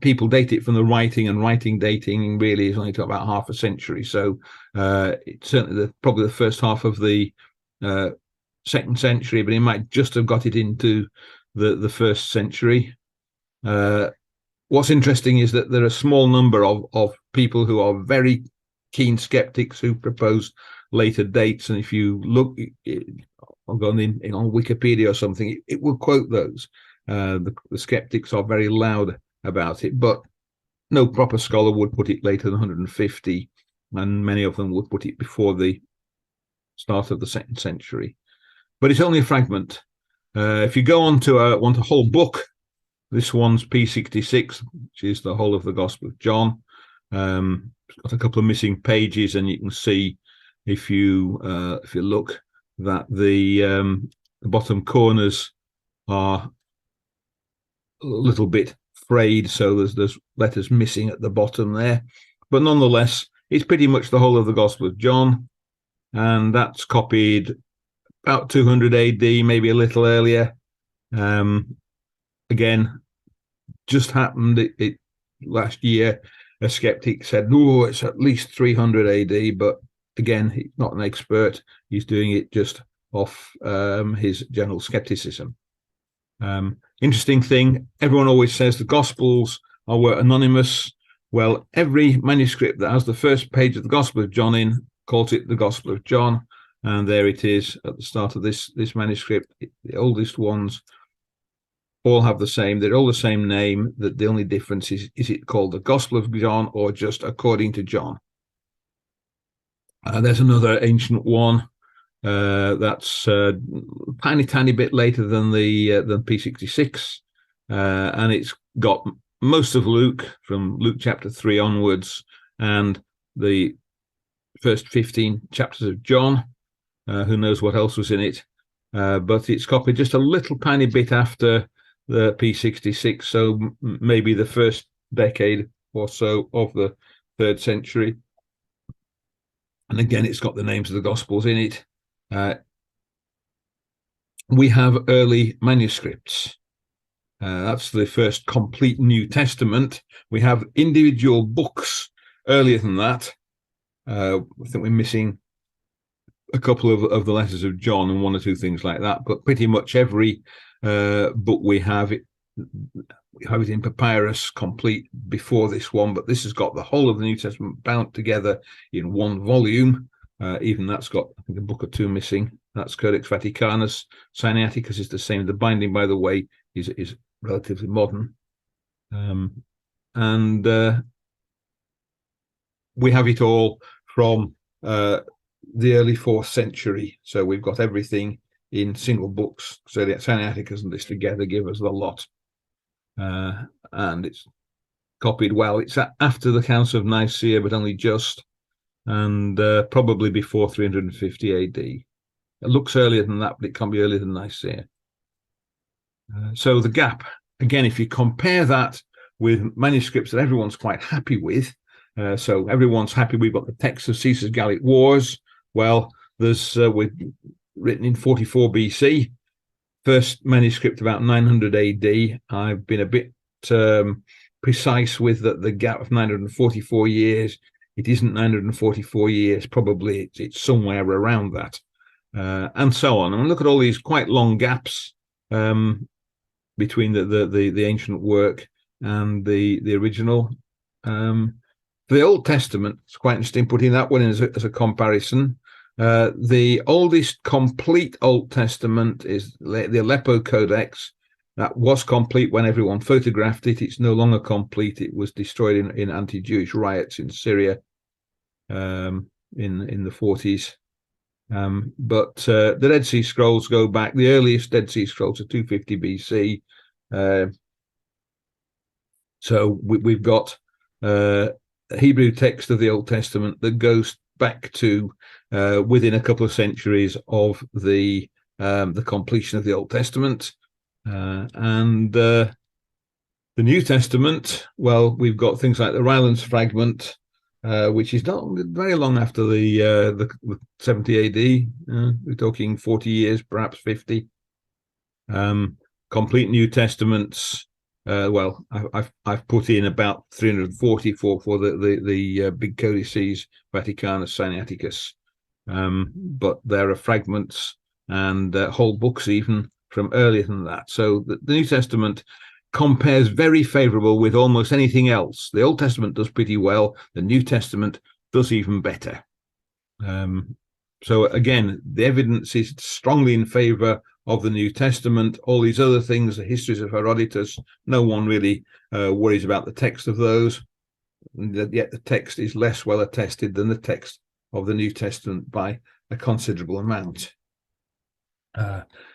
People date it from the writing, and writing dating really is only to about half a century. So it's certainly probably the first half of the 2nd century, but he might just have got it into the 1st century. what's interesting is that there are a small number of people who are very keen skeptics who propose later dates, and if you look on Wikipedia or something, it will quote those. The skeptics are very loud about it, but no proper scholar would put it later than 150, and many of them would put it before the start of the 2nd century. But it's only a fragment. If you go on to want a whole book, this one's P66, which is the whole of the Gospel of John. It's got a couple of missing pages, and you can see if you look that the bottom corners are a little bit frayed, so there's letters missing at the bottom there. But nonetheless, it's pretty much the whole of the Gospel of John, and that's copied about 200 AD, maybe a little earlier. Again, just happened it last year. A skeptic said, "No, it's at least 300 AD," but again, he's not an expert. He's doing it just off his general skepticism. Interesting thing, everyone always says the Gospels were anonymous. Well, every manuscript that has the first page of the Gospel of John in calls it the Gospel of John, and there it is at the start of this manuscript. The oldest ones all have the same. They're all the same name. The only difference is it called the Gospel of John or just according to John? There's another ancient one that's a tiny bit later than P66, and it's got most of Luke, from Luke chapter 3 onwards, and the first 15 chapters of John. Who knows what else was in it? But it's copied just a little tiny bit after the P66, so maybe the first decade or so of the 3rd century. And again, it's got the names of the Gospels in it. We have early manuscripts. That's the first complete New Testament. We have individual books earlier than that. I think we're missing a couple of the letters of John and one or two things like that, but pretty much every book we have it in papyrus complete before this one, but this has got the whole of the New Testament bound together in one volume. Even that's got, I think, a book or two missing. That's Codex Vaticanus. Sinaiticus is the same. The binding, by the way, is relatively modern. And we have it all from the early 4th century. So we've got everything in single books. So the Sinaiticus and this together give us the lot. And it's copied well. It's after the Council of Nicaea, but only just, and probably before 350 AD. It looks earlier than that, but it can't be earlier than Nicaea. So the gap, again, if you compare that with manuscripts that everyone's quite happy with, so everyone's happy we've got the text of Caesar's Gallic Wars. Well, there's written in 44 BC, first manuscript about 900 AD. I've been a bit precise with the gap of 944 years. It isn't 944 years, probably it's somewhere around that, and so on. And look at all these quite long gaps between the ancient work and the original. The Old Testament, it's quite interesting putting that one in as a comparison. The oldest complete Old Testament is the Aleppo Codex. That was complete when everyone photographed it. It's no longer complete. It was destroyed in anti-Jewish riots in Syria in the 40s. But the Dead Sea Scrolls go back. The earliest Dead Sea Scrolls are 250 BC. So we've got a Hebrew text of the Old Testament that goes back to within a couple of centuries of the completion of the Old Testament. And the New Testament, well, we've got things like the Rylands fragment, which is not very long after the 70 AD. We're talking 40 years, perhaps 50. Complete New Testaments. Well, I've put in about 340 for the big codices, Vaticanus, Sinaiticus, but there are fragments and whole books even from earlier than that. So the New Testament compares very favorable with almost anything else. The Old Testament does pretty well. The New Testament does even better. So again, the evidence is strongly in favor of the New Testament. All these other things, the histories of Herodotus, no one really worries about the text of those. Yet the text is less well attested than the text of the New Testament by a considerable amount.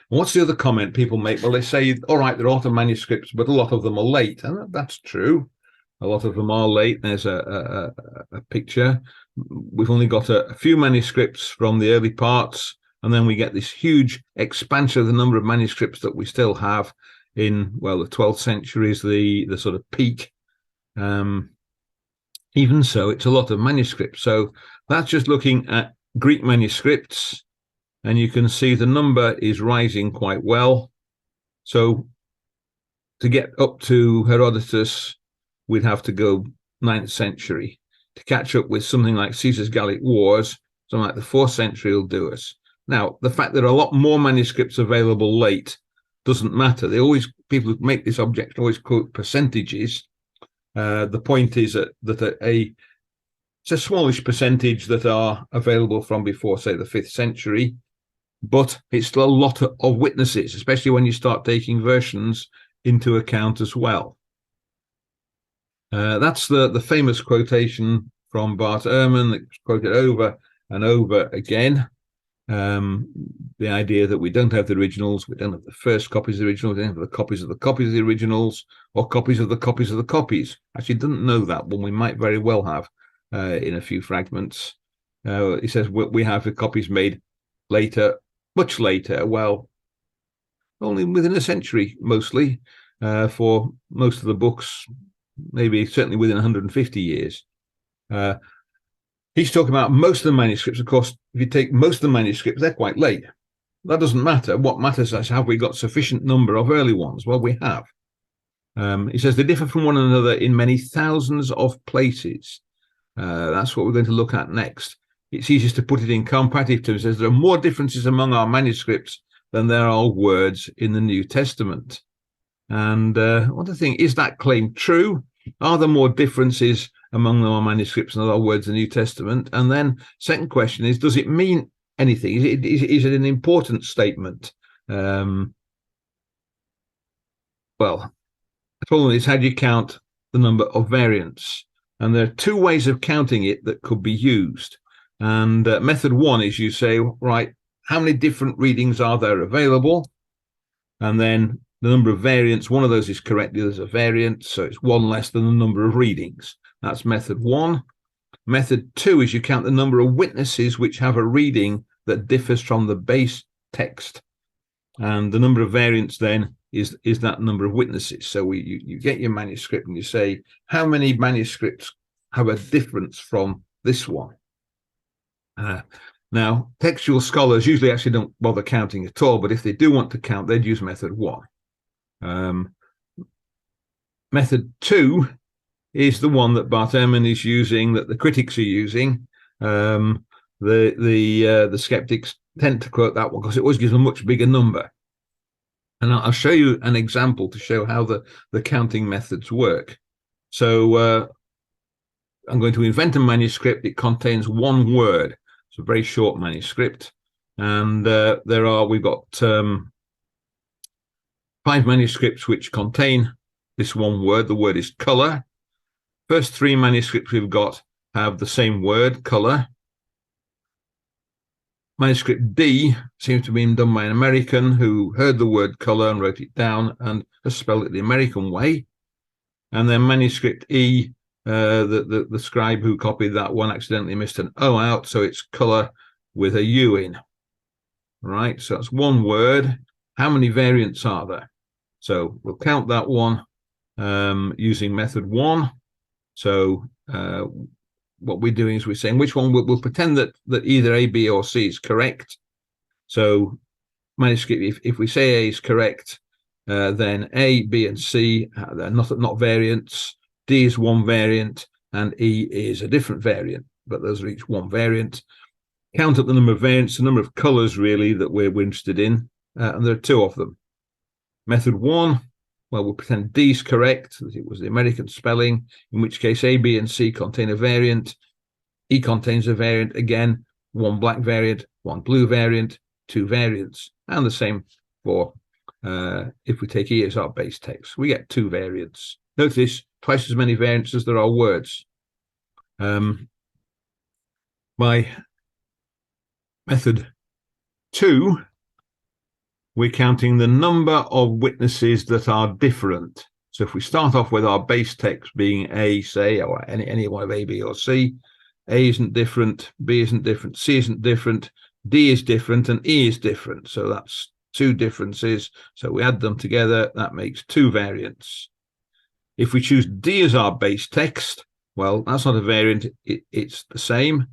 What's the other comment people make? Well, they say, all right, there are a lot of manuscripts, but a lot of them are late. And that's true. A lot of them are late. There's a picture. We've only got a few manuscripts from the early parts, and then we get this huge expansion of the number of manuscripts that we still have in, well, the 12th century is the sort of peak. Even so, it's a lot of manuscripts. So that's just looking at Greek manuscripts, and you can see the number is rising quite well. So to get up to Herodotus, we'd have to go 9th century. To catch up with something like Caesar's Gallic Wars, something like the 4th century will do us. Now, the fact that a lot more manuscripts available late doesn't matter. People who make this objection always quote percentages. The point is that it's a smallish percentage that are available from before, say, the 5th century, but it's still a lot of witnesses, especially when you start taking versions into account as well. That's the famous quotation from Bart Ehrman that's quoted over and over again. The idea that we don't have the originals, we don't have the first copies of the originals, we don't have the copies of the copies of the originals, or copies of the copies of the copies. Actually, didn't know that one. We might very well have in a few fragments. He says we have the copies made later, much later. Well, only within a century, mostly, for most of the books. Maybe certainly within 150 years. He's talking about most of the manuscripts. Of course, if you take most of the manuscripts, they're quite late. That doesn't matter. What matters is, have we got sufficient number of early ones? Well, we have. He says they differ from one another in many thousands of places. That's what we're going to look at next. It's easiest to put it in comparative terms. He says there are more differences among our manuscripts than there are words in the New Testament. And what do you think? Is that claim true? Are there more differences among our manuscripts and other words in the New Testament? And then second question is, does it mean anything? Is it an important statement? Well, the problem is, how do you count the number of variants? And there are two ways of counting it that could be used. And method one is you say, right, how many different readings are there available? And then the number of variants, one of those is correct, the other is a variant, so it's one less than the number of readings. That's method one. Method two is you count the number of witnesses which have a reading that differs from the base text. And the number of variants then is that number of witnesses. So you get your manuscript and you say, how many manuscripts have a difference from this one? Now, textual scholars usually actually don't bother counting at all, but if they do want to count, they'd use method one. Method two is the one that Bart Ehrman is using, that the critics are using. The skeptics tend to quote that one because it always gives a much bigger number. And I'll show you an example to show how the counting methods work. So I'm going to invent a manuscript. It contains one word. It's a very short manuscript. And we've got 5 manuscripts which contain this one word. The word is color. First 3 manuscripts we've got have the same word, color. Manuscript D seems to have been done by an American who heard the word color and wrote it down and has spelled it the American way. And then manuscript E, the scribe who copied that one accidentally missed an O out, so it's color with a U in. Right, so that's one word. How many variants are there? So we'll count that one using method one. So what we're doing is we're saying which one we'll pretend that either A, B, or C is correct. So manuscript, if we say A is correct, then A, B, and C are not variants. D is one variant, and E is a different variant, but those are each one variant. Count up the number of variants, the number of colors really that we're interested in, and there are 2 of them. Method one, Well, we'll pretend D is correct, as it was the American spelling, in which case A, B, and C contain a variant. E contains a variant, again, one black variant, one blue variant, two variants. And the same for if we take E as our base text, we get two variants. Notice twice as many variants as there are words. By method 2, we're counting the number of witnesses that are different. So if we start off with our base text being A, say, or any one of A, B, or C, A isn't different, B isn't different, C isn't different, D is different, and E is different. So that's two differences. So we add them together, that makes two variants. If we choose D as our base text, well, that's not a variant, it's the same,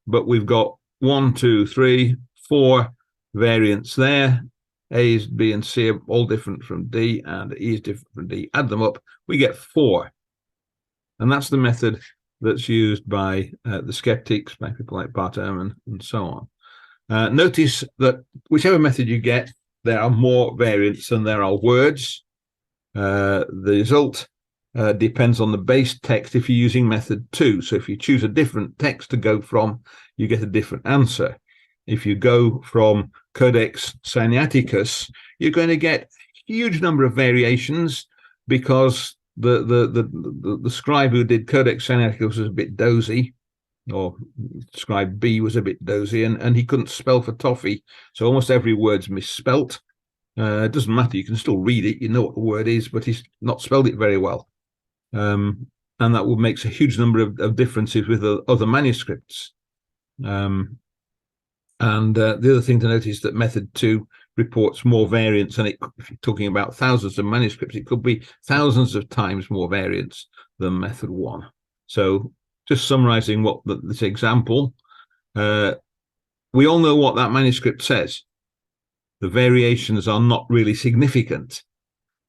but we've got 1, 2, 3, 4 variants there. A, B, and C are all different from D, and E is different from D. Add them up, we get 4. And that's the method that's used by the skeptics, by people like Bart Ehrman, and so on. Notice that whichever method you get, there are more variants than there are words. The result depends on the base text if you're using method 2. So if you choose a different text to go from, you get a different answer. If you go from Codex Sinaiticus, you're going to get a huge number of variations because the scribe who did Codex Sinaiticus was a bit dozy, or scribe B was a bit dozy, and he couldn't spell for toffee, so almost every word's misspelt. It doesn't matter, you can still read it, you know what the word is, but he's not spelled it very well. And that makes a huge number of differences with other manuscripts. And the other thing to note is that method 2 reports more variants, and if you're talking about thousands of manuscripts, it could be thousands of times more variants than method 1. So just summarizing what this example, we all know what that manuscript says. The variations are not really significant.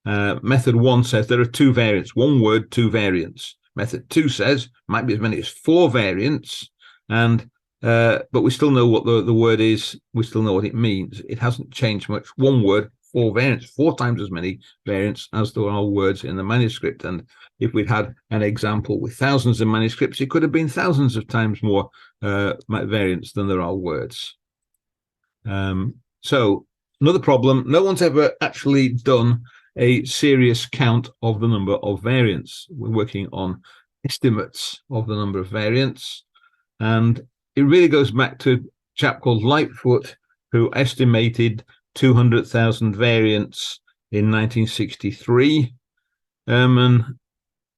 Method 1 says there are two variants, one word, two variants. Method 2 says might be as many as 4 variants, and but we still know what the word is. We still know what it means. It hasn't changed much. One word, 4 variants, 4 times as many variants as there are words in the manuscript. And if we'd had an example with thousands of manuscripts, it could have been thousands of times more variants than there are words. So another problem, no one's ever actually done a serious count of the number of variants. We're working on estimates of the number of variants, and it really goes back to a chap called Lightfoot, who estimated 200,000 variants in 1963. Ehrman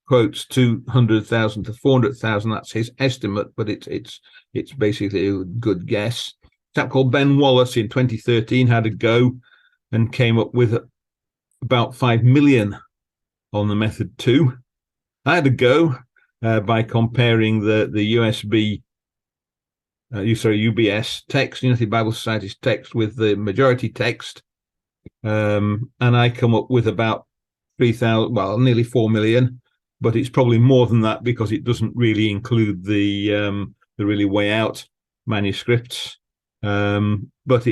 quotes 200,000 to 400,000. That's his estimate, but it's basically a good guess. A chap called Ben Wallace in 2013 had a go and came up with about 5 million on the method 2. I had a go by comparing the UBS text, United Bible Society's text, with the majority text, and I come up with about 3,000, well, nearly 4 million, but it's probably more than that because it doesn't really include the really way out manuscripts. But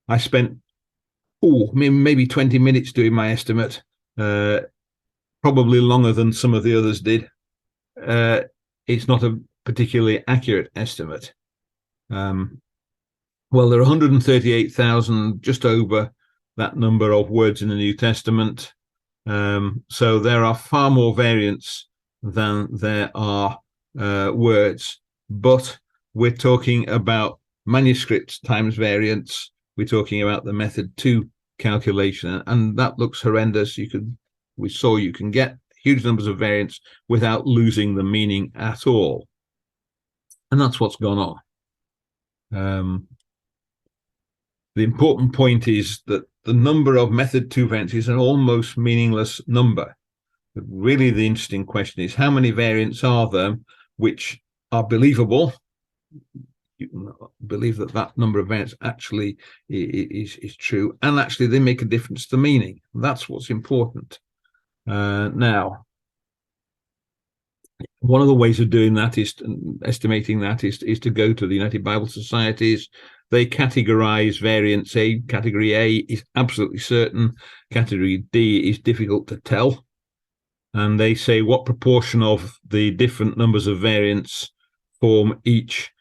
I spent maybe 20 minutes doing my estimate, probably longer than some of the others did. It's not a particularly accurate estimate. Well, there are 138,000, just over that number of words in the New Testament. So there are far more variants than there are words, but we're talking about manuscripts times variants. We're talking about the method 2 calculation, and that looks horrendous. We saw you can get huge numbers of variants without losing the meaning at all. And that's what's gone on. The important point is that the number of method 2 variants is an almost meaningless number. But really, the interesting question is how many variants are there which are believable? You can believe that number of variants actually is true, and actually they make a difference to meaning. That's what's important. Now, one of the ways of doing that estimating that is to go to the United Bible Societies they categorize variants. Category A is absolutely certain. Category D is difficult to tell. And they say what proportion of the different numbers of variants form each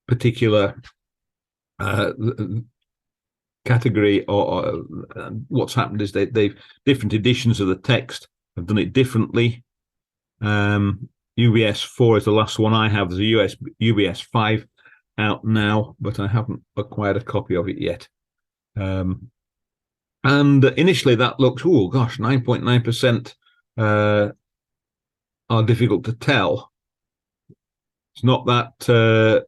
particular category, or what's happened is they've different editions of the text have done it differently. UBS 4 is the last one I have. There's a UBS 5 out now, but I haven't acquired a copy of it yet. And initially that looks, 9.9% are difficult to tell. It's not that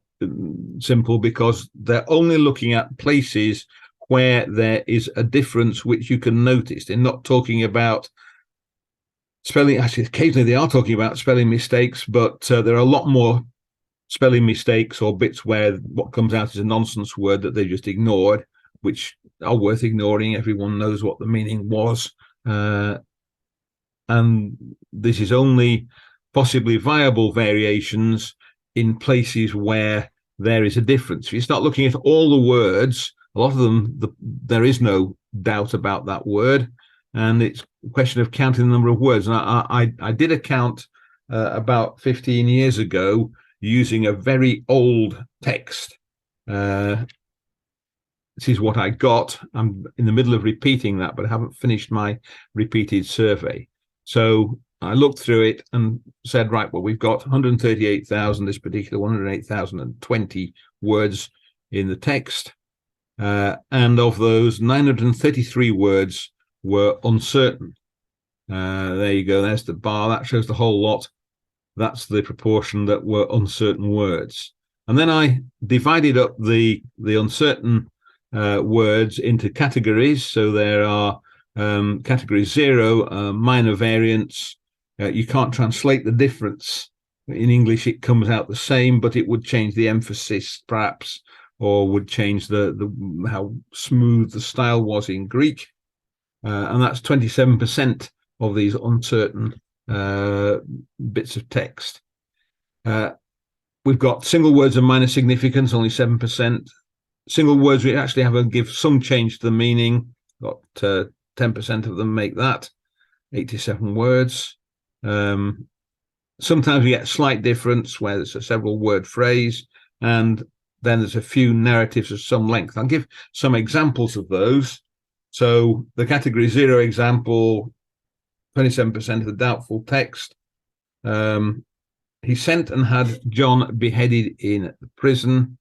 simple, because they're only looking at places where there is a difference which you can notice. They're not talking about spelling. Actually, occasionally they are talking about spelling mistakes, but there are a lot more spelling mistakes or bits where what comes out is a nonsense word that they just ignored, which are worth ignoring. Everyone knows what the meaning was. And this is only possibly viable variations in places where there is a difference. If you start looking at all the words, a lot of them, there is no doubt about that word. And it's a question of counting the number of words. And I did a count about 15 years ago using a very old text. This is what I got. I'm in the middle of repeating that, but I haven't finished my repeated survey. So I looked through it and said, right, well, we've got 138,000, this particular 108,020 words in the text. And of those, 933 words were uncertain. There you go. There's the bar. That shows the whole lot. That's the proportion that were uncertain words. And then I divided up the uncertain words into categories. So there are category 0, minor variants. You can't translate the difference. In English, it comes out the same, but it would change the emphasis, perhaps, or would change the how smooth the style was in Greek. And that's 27% of these uncertain bits of text. We've got single words of minor significance, only 7%. Single words we actually give some change to the meaning. Got 10% of them make that, 87 words. Sometimes we get a slight difference where there's a several word phrase, and then there's a few narratives of some length. I'll give some examples of those. So the category 0 example, 27% of the doubtful text. He sent and had John beheaded in the prison.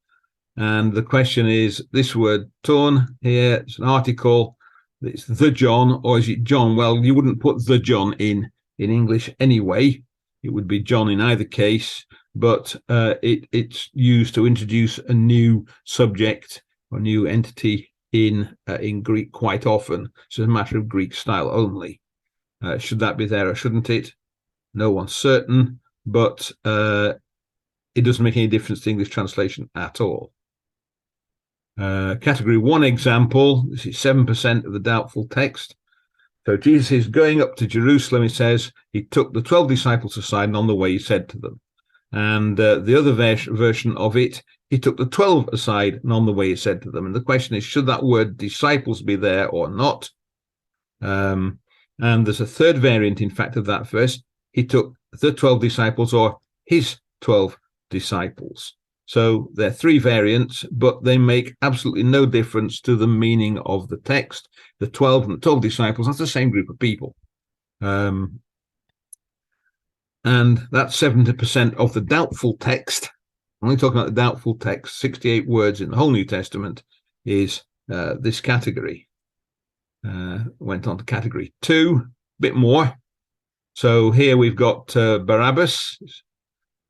And the question is, this word torn here, it's an article, it's the John, or is it John? Well, you wouldn't put the John in English anyway. It would be John in either case, but it's used to introduce a new subject or new entity in Greek quite often. So it's a matter of Greek style only. Should that be there or shouldn't it? No one's certain, but it doesn't make any difference to English translation at all. Category 1 example, this is 7% of the doubtful text. So Jesus is going up to Jerusalem, he says, he took the 12 disciples aside, and on the way he said to them. And the other version of it, he took the 12 aside, and on the way he said to them. And the question is, should that word disciples be there or not? And there's a third variant, in fact, of that verse. He took the 12 disciples, or his 12 disciples. So there are 3 variants, but they make absolutely no difference to the meaning of the text. The 12 and the 12 disciples, that's the same group of people. And that's 70% of the doubtful text. I'm only talking about the doubtful text. 68 words in the whole New Testament is this category. Went on to category 2, a bit more. So here we've got Barabbas.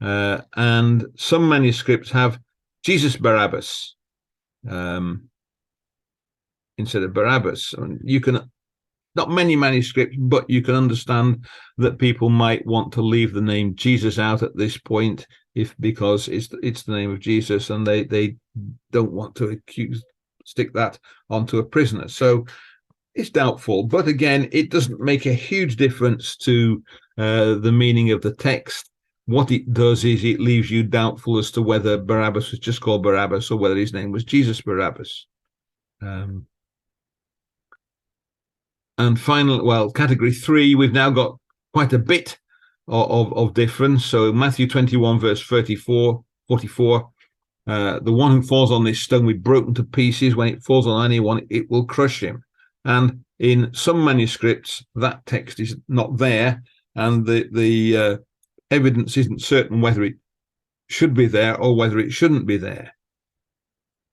And some manuscripts have Jesus Barabbas instead of Barabbas. And you can, not many manuscripts, but you can understand that people might want to leave the name Jesus out at this point, because it's the name of Jesus, and they don't want to stick that onto a prisoner. So it's doubtful, but again, it doesn't make a huge difference to the meaning of the text. what it does is it leaves you doubtful as to whether Barabbas was just called Barabbas or whether his name was Jesus Barabbas. And finally, well, category 3, we've now got quite a bit of difference. So Matthew 21, verse 44, the one who falls on this stone will be broken to pieces. When it falls on anyone, it will crush him. And in some manuscripts, that text is not there, and the evidence isn't certain whether it should be there or whether it shouldn't be there.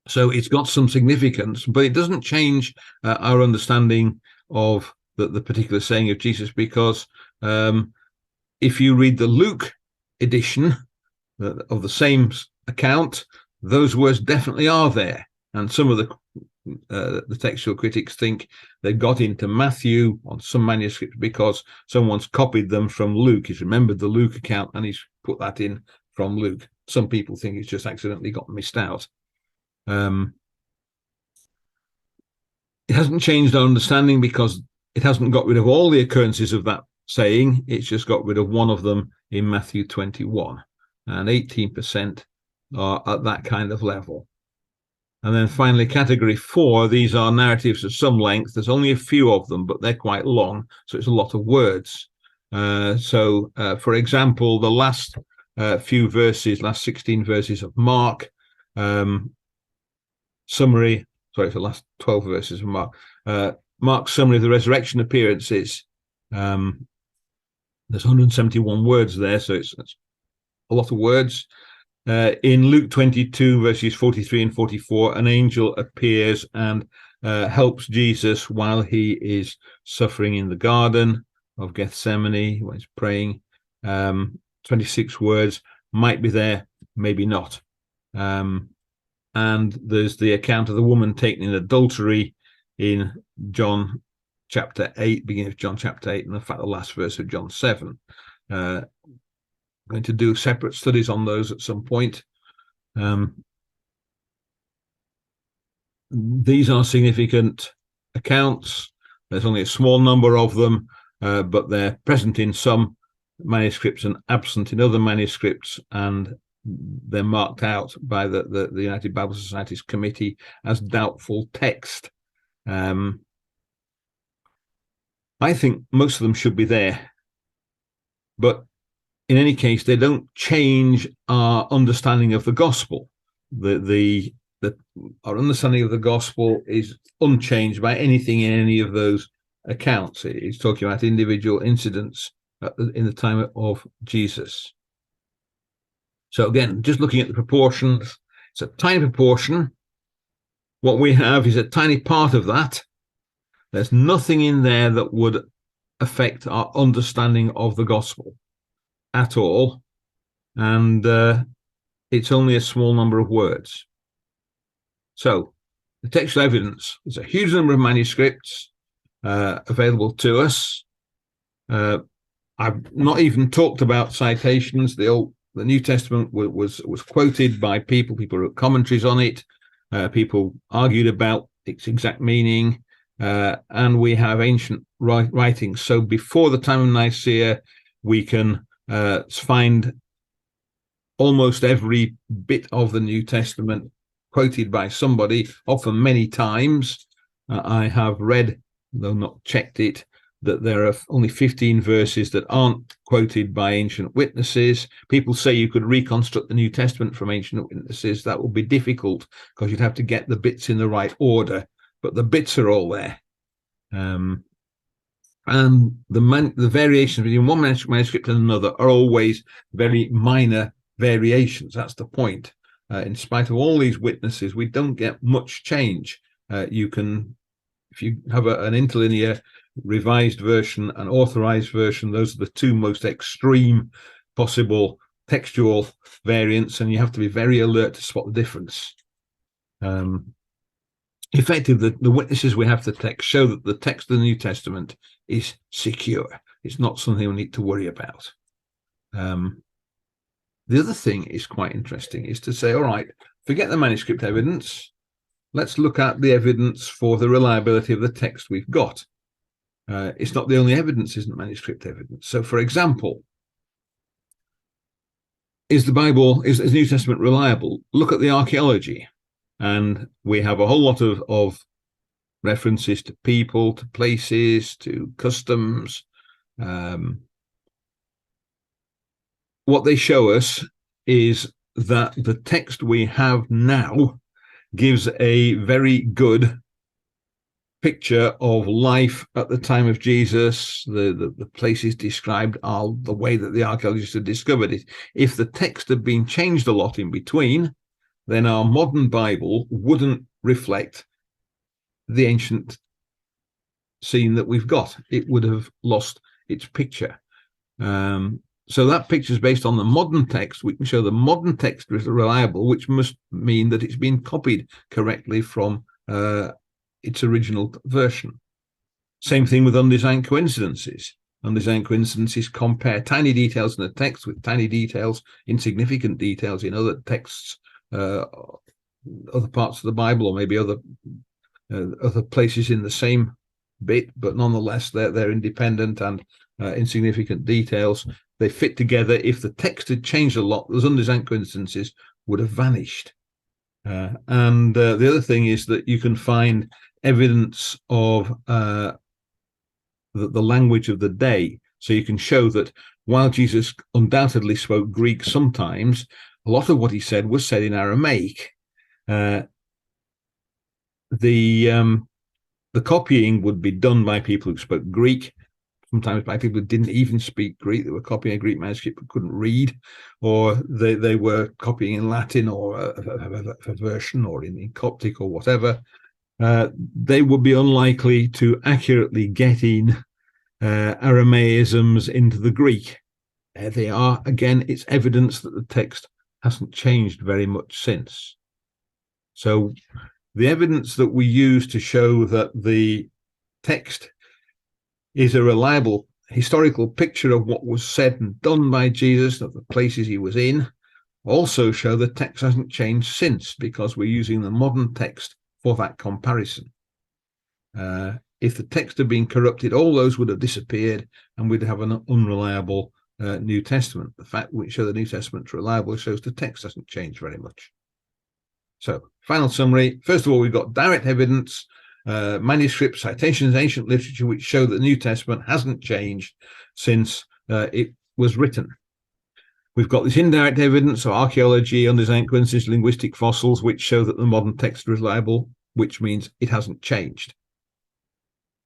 So it's got some significance, but it doesn't change our understanding of the particular saying of Jesus, because if you read the Luke edition of the same account, those words definitely are there. And some of the textual critics think they got into Matthew on some manuscripts because someone's copied them from Luke. He's remembered the Luke account and he's put that in from Luke. Some people think it's just accidentally got missed out. It hasn't changed our understanding because it hasn't got rid of all the occurrences of that saying. It's just got rid of one of them in Matthew 21, and 18% are at that kind of level. And then finally, category 4, these are narratives of some length. There's only a few of them, but they're quite long, so it's a lot of words. For example, the last few verses, last 16 verses of Mark, summary, sorry, the last 12 verses of Mark, Mark's summary of the resurrection appearances. There's 171 words there, so it's a lot of words. In Luke 22, verses 43 and 44, an angel appears and helps Jesus while he is suffering in the Garden of Gethsemane when he's praying. 26 words, might be there, maybe not. And there's the account of the woman taken in adultery in John chapter 8, beginning of John chapter 8, and in fact the last verse of John 7. Going to do separate studies on those at some point. These are significant accounts. There's only a small number of them, but they're present in some manuscripts and absent in other manuscripts, and they're marked out by the United Bible Society's committee as doubtful text. I think most of them should be there, but in any case, they don't change our understanding of the gospel. Our understanding of the gospel is unchanged by anything in any of those accounts. It's talking about individual incidents in the time of Jesus. So again, just looking at the proportions, it's a tiny proportion. What we have is a tiny part of that. There's nothing in there that would affect our understanding of the gospel at all, and it's only a small number of words. So the textual evidence, there's a huge number of manuscripts available to us. I've not even talked about citations. The New Testament was quoted by people wrote commentaries on it, people argued about its exact meaning, and we have ancient writings. So before the time of Nicaea, we can find almost every bit of the New Testament quoted by somebody, often many times. I have read, though not checked it, that there are only 15 verses that aren't quoted by ancient witnesses. People say you could reconstruct the New Testament from ancient witnesses. That would be difficult because you'd have to get the bits in the right order, but the bits are all there. And the variations between one manuscript and another are always very minor variations. That's the point. In spite of all these witnesses, we don't get much change. You can, if you have an interlinear revised version and authorized version, those are the two most extreme possible textual variants, and you have to be very alert to spot the difference. Effectively, the witnesses we have to the text show that the text of the New Testament is secure. It's not something we need to worry about. The other thing is quite interesting, is to say, all right, forget the manuscript evidence. Let's look at the evidence for the reliability of the text we've got. It's not the only evidence, isn't manuscript evidence. So, for example, is the New Testament reliable? Look at the archaeology, and we have a whole lot of references to people, to places, to customs. What they show us is that the text we have now gives a very good picture of life at the time of Jesus. The places described are the way that the archaeologists had discovered it. If the text had been changed a lot in between, then our modern Bible wouldn't reflect the ancient scene that we've got. It would have lost its picture. So that picture is based on the modern text. We can show the modern text is reliable, which must mean that it's been copied correctly from its original version. Same thing with undesigned coincidences. Undesigned coincidences compare tiny details in the text with tiny details, insignificant details in other texts, other parts of the Bible, or maybe other places in the same bit, but nonetheless they're independent and insignificant details. They fit together. If the text had changed a lot, those undesigned coincidences would have vanished. And the other thing is that you can find evidence of the language of the day. So you can show that while Jesus undoubtedly spoke Greek sometimes, a lot of what he said was said in Aramaic. The copying would be done by people who spoke Greek, sometimes by people who didn't even speak Greek. They were copying a Greek manuscript but couldn't read, or they were copying in Latin or a version, or in Coptic or whatever. They would be unlikely to accurately get in Aramaisms into the Greek. There they are. Again, it's evidence that the text hasn't changed very much since. So the evidence that we use to show that the text is a reliable historical picture of what was said and done by Jesus, of the places he was in, also show the text hasn't changed since, because we're using the modern text for that comparison. If the text had been corrupted, all those would have disappeared and we'd have an unreliable New Testament. The fact we show the New Testament's reliable shows the text hasn't changed very much. So, final summary. First of all, we've got direct evidence, manuscripts, citations, ancient literature, which show that the New Testament hasn't changed since it was written. We've got this indirect evidence, so archaeology, undesigned coincidences, linguistic fossils, which show that the modern text is reliable, which means it hasn't changed.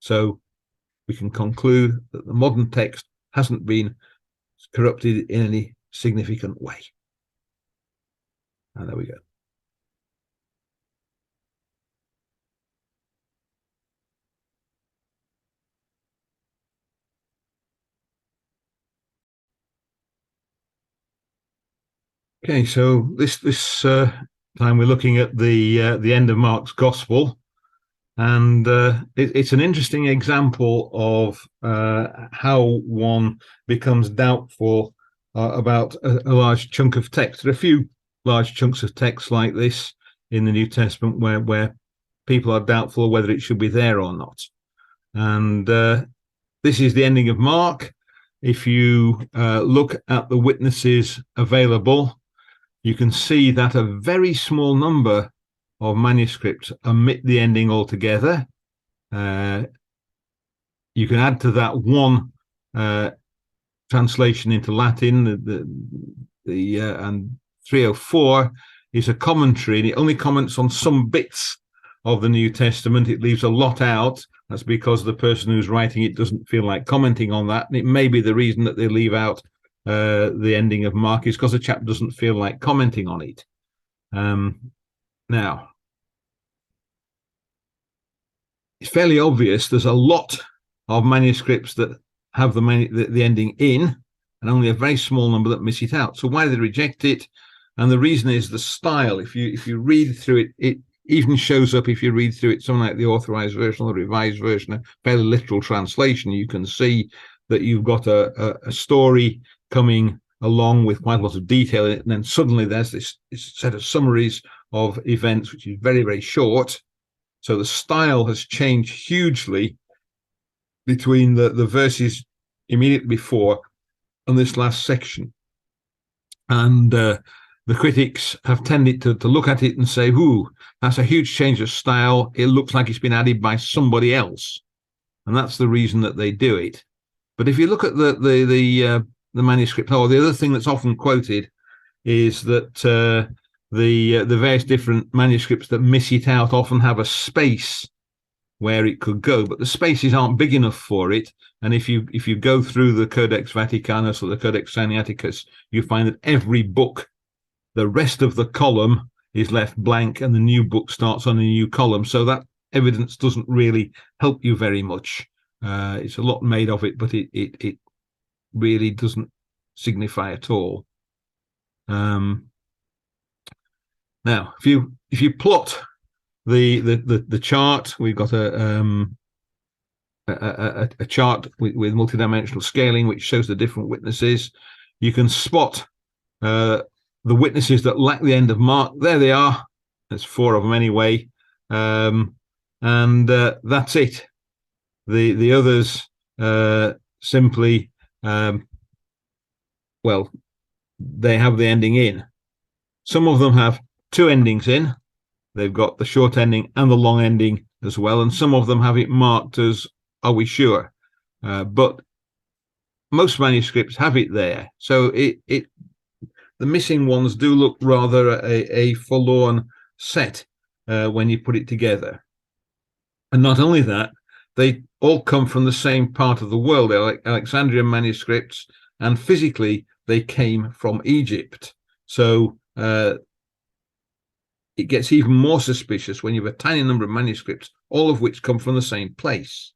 So we can conclude that the modern text hasn't been corrupted in any significant way. And there we go. Okay, so this time we're looking at the end of Mark's Gospel, and it's an interesting example of how one becomes doubtful about a large chunk of text. There are a few large chunks of text like this in the New Testament where people are doubtful whether it should be there or not. And this is the ending of Mark. If you look at the witnesses available, you can see that a very small number of manuscripts omit the ending altogether. You can add to that one translation into Latin, and 304 is a commentary, and it only comments on some bits of the New Testament. It leaves a lot out. That's because the person who's writing it doesn't feel like commenting on that. And it may be the reason that they leave out the ending of Mark is because the chap doesn't feel like commenting on it. Now, it's fairly obvious there's a lot of manuscripts that have the ending in, and only a very small number that miss it out. So why do they reject it? And the reason is the style. If you read through it, it even shows up if you read through it, something like the Authorized Version or the Revised Version, a fairly literal translation. You can see that you've got a story coming along with quite a lot of detail in it, and then suddenly there's this set of summaries of events, which is very, very short. So the style has changed hugely between the verses immediately before and this last section. And the critics have tended to look at it and say, "Ooh, that's a huge change of style. It looks like it's been added by somebody else," and that's the reason that they do it. But if you look at the manuscript, or the other thing that's often quoted is that the various different manuscripts that miss it out often have a space where it could go, but the spaces aren't big enough for it. And if you go through the Codex Vaticanus or the Codex Sinaiticus, you find that every book, the rest of the column is left blank, and the new book starts on a new column. So that evidence doesn't really help you very much. It's a lot made of it, but it really doesn't signify at all. Now, if you plot the chart, we've got a chart with multidimensional scaling, which shows the different witnesses. You can spot the witnesses that lack the end of Mark. There they are. There's 4 of them anyway, and that's it. The others simply, well, they have the ending in. Some of them have 2 endings in. They've got the short ending and the long ending as well, and some of them have it marked as "Are we sure?" But most manuscripts have it there, so the missing ones do look rather a forlorn set when you put it together. And not only that, they all come from the same part of the world. They're like Alexandrian manuscripts, and physically they came from Egypt. So it gets even more suspicious when you have a tiny number of manuscripts, all of which come from the same place.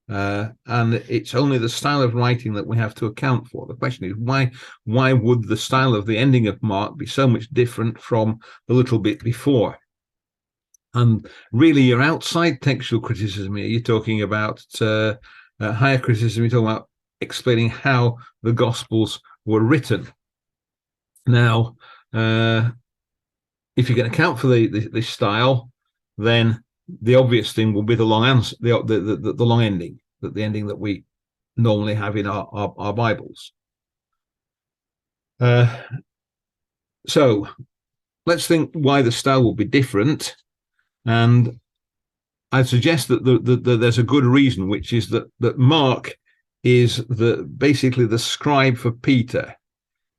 And it's only the style of writing that we have to account for. The question is, why would the style of the ending of Mark be so much different from the little bit before? And really, you're outside textual criticism here. You're talking about higher criticism. You're talking about explaining how the Gospels were written. Now, if you can account for the style, then the obvious thing will be the long answer, the long ending, the ending that we normally have in our Bibles. So let's think why the style will be different, and I'd suggest that there's a good reason, which is that Mark is basically the scribe for Peter.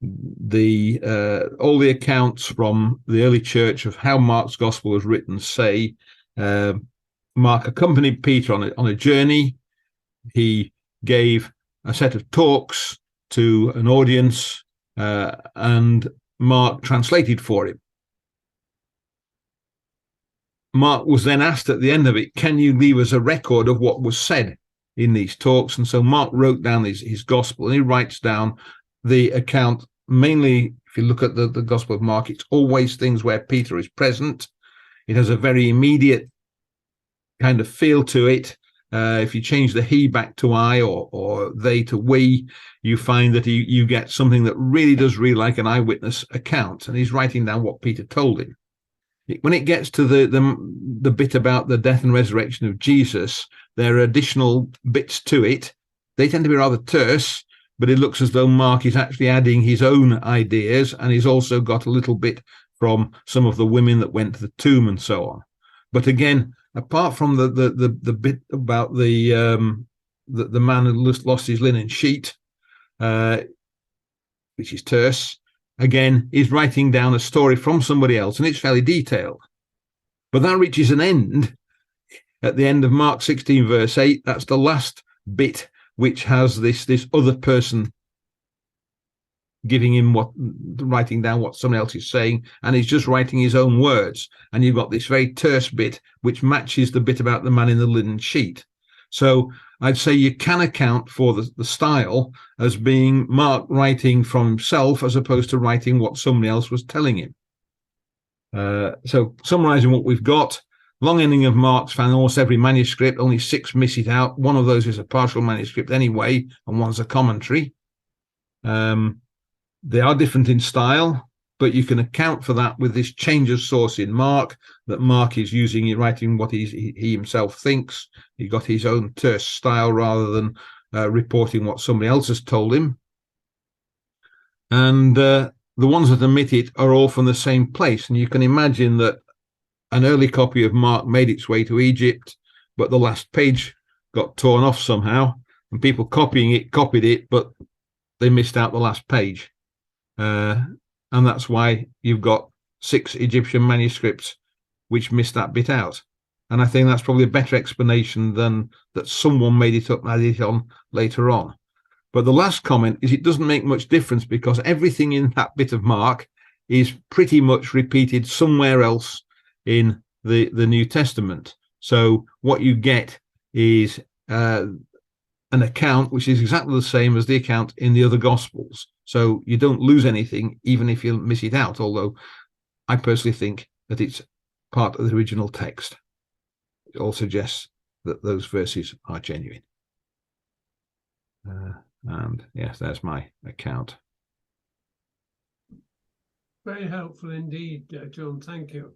All the accounts from the early church of how Mark's gospel was written say Mark accompanied Peter on a journey. He gave a set of talks to an audience, and Mark translated for him. Mark was then asked at the end of it, "Can you leave us a record of what was said in these talks?" And so Mark wrote down his gospel, and he writes down the account. Mainly, if you look at the Gospel of Mark, it's always things where Peter is present. It has a very immediate kind of feel to it. If you change the he back to I or they to we, you find that you get something that really does read like an eyewitness account, and he's writing down what Peter told him. When it gets to the bit about the death and resurrection of Jesus, there are additional bits to it. They tend to be rather terse, but it looks as though Mark is actually adding his own ideas, and he's also got a little bit from some of the women that went to the tomb and so on. But again, apart from the bit about the man who lost his linen sheet, which is terse, again, he's writing down a story from somebody else, and it's fairly detailed. But that reaches an end at the end of Mark 16, verse 8. That's the last bit, which has this other person giving him writing down what someone else is saying, and he's just writing his own words. And you've got this very terse bit, which matches the bit about the man in the linen sheet. So I'd say you can account for the style as being Mark writing from himself as opposed to writing what somebody else was telling him. So summarizing what we've got, long ending of Mark's found in almost every manuscript. Only 6 miss it out. One of those is a partial manuscript anyway, and one's a commentary. They are different in style, but you can account for that with this change of source in Mark, that Mark is using in writing what he himself thinks. He got his own terse style rather than reporting what somebody else has told him. And the ones that omit it are all from the same place. And you can imagine that an early copy of Mark made its way to Egypt, but the last page got torn off somehow, and people copying it copied it, but they missed out the last page. And that's why you've got 6 Egyptian manuscripts which missed that bit out. And I think that's probably a better explanation than that someone made it up and added it on later on. But the last comment is it doesn't make much difference because everything in that bit of Mark is pretty much repeated somewhere else in the New Testament. So what you get is an account which is exactly the same as the account in the other Gospels. So you don't lose anything, even if you miss it out, although I personally think that it's part of the original text. It all suggests that those verses are genuine. And yes, there's my account. Very helpful indeed, John. Thank you.